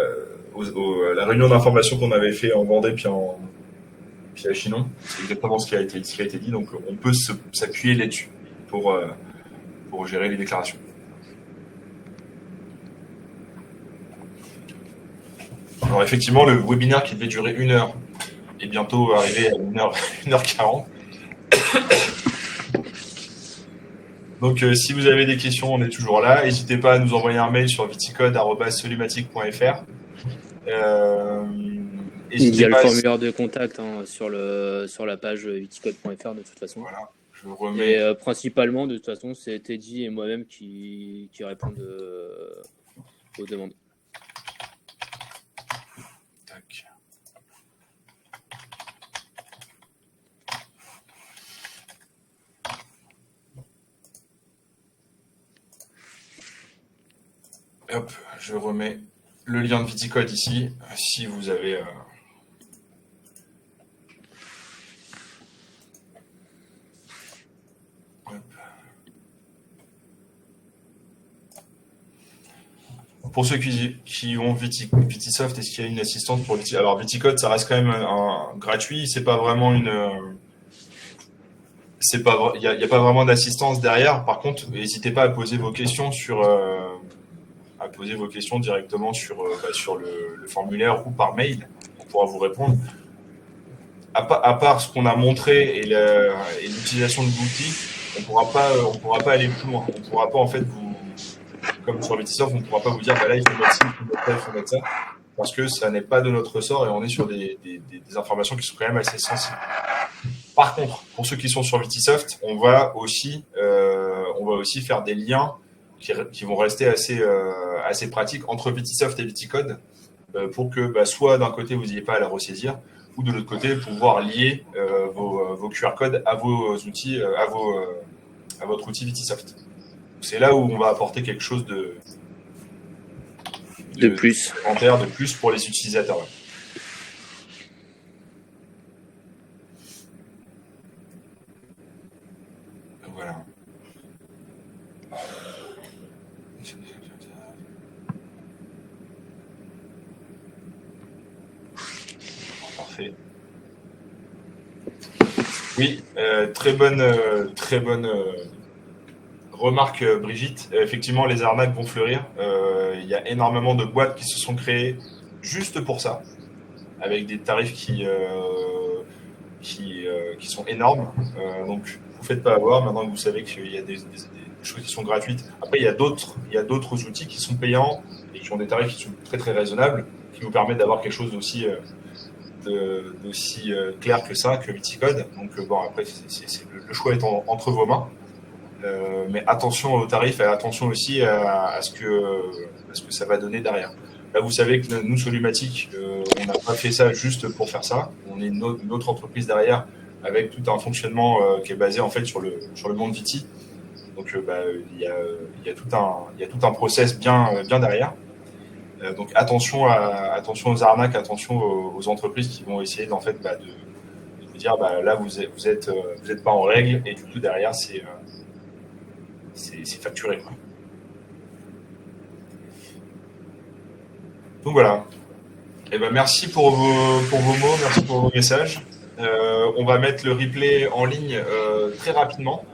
réunion d'information qu'on avait fait en Vendée puis à Chinon. C'est exactement ce qui a été dit, donc on peut s'appuyer là-dessus pour gérer les déclarations. Alors effectivement, le webinaire qui devait durer 1 heure est bientôt arrivé à 1h40. Donc si vous avez des questions, on est toujours là. N'hésitez pas à nous envoyer un mail sur viticode@solumatic.fr. Il y a le formulaire de contact sur la page viticode.fr de toute façon. Voilà, je remets. Et principalement, de toute façon, c'est Teddy et moi-même qui répondent aux demandes. Tac. Hop, je remets le lien de Viticode ici, si vous avez... Pour ceux qui ont Vitisoft, est-ce qu'il y a une assistance pour Viticode? Alors Viticode, ça reste quand même gratuit, c'est pas vraiment il n'y a pas vraiment d'assistance derrière. Par contre, n'hésitez pas à poser vos questions directement sur le formulaire ou par mail. On pourra vous répondre. À part ce qu'on a montré et l'utilisation de l'outil, on pourra pas aller plus loin. On pourra pas en fait comme sur Vitisoft, on ne pourra pas vous dire là il faut mettre ci, il faut mettre ça, parce que ça n'est pas de notre ressort et on est sur des informations qui sont quand même assez sensibles. Par contre, pour ceux qui sont sur Vitisoft, on va aussi faire des liens qui vont rester assez pratiques entre Vitisoft et Viticode pour que soit d'un côté vous n'ayez pas à la ressaisir, ou de l'autre côté pouvoir lier vos QR codes à vos outils, à votre outil Vitisoft. C'est là où on va apporter quelque chose de plus. De plus pour les utilisateurs. Voilà. Parfait. Oui, très bonne remarque, Brigitte. Effectivement, les arnaques vont fleurir. Il y a énormément de boîtes qui se sont créées juste pour ça, avec des tarifs qui sont énormes. Donc, vous ne faites pas avoir. Maintenant que vous savez qu'il y a des choses qui sont gratuites. Après, il y a d'autres outils qui sont payants et qui ont des tarifs qui sont très très raisonnables, qui vous permettent d'avoir quelque chose d'aussi clair que ça, que Viticode. Donc après, le choix est entre vos mains. Mais attention aux tarifs et attention aussi à ce que ça va donner derrière. Là, vous savez que nous, Solumatic, on n'a pas fait ça juste pour faire ça. On est une autre entreprise derrière avec tout un fonctionnement qui est basé en fait sur le monde Viti. Donc, il y a tout un process bien derrière. Donc, attention aux arnaques, attention aux entreprises qui vont essayer en fait de vous dire là vous êtes pas en règle et du coup derrière c'est facturé, quoi. Donc voilà. Et merci pour vos mots, merci pour vos messages. On va mettre le replay en ligne très rapidement.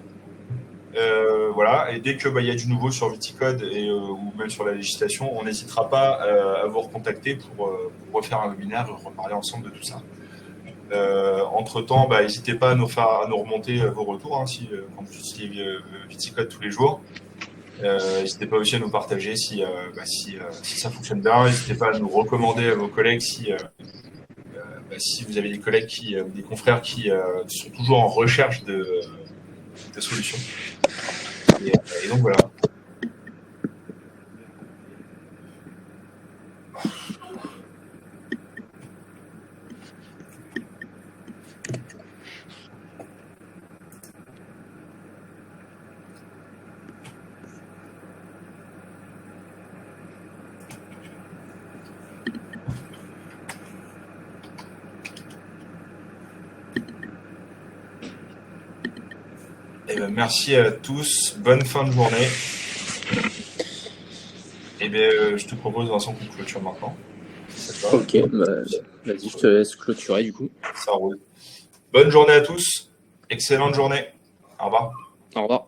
Voilà. Et dès que y a du nouveau sur Viticode ou même sur la législation, on n'hésitera pas à vous recontacter pour refaire un webinaire et reparler ensemble de tout ça. Entre-temps, n'hésitez pas à nous remonter vos retours quand vous utilisez Viticode tous les jours. N'hésitez pas aussi à nous partager si ça fonctionne bien. N'hésitez pas à nous recommander à vos collègues si vous avez des collègues des confrères qui sont toujours en recherche de solutions. Et donc voilà. Merci à tous. Bonne fin de journée. Je te propose, Vincent, qu'on clôture maintenant. Ok, vas-y, je te laisse clôturer du coup. Ça roule. Bonne journée à tous. Excellente journée. Au revoir. Au revoir.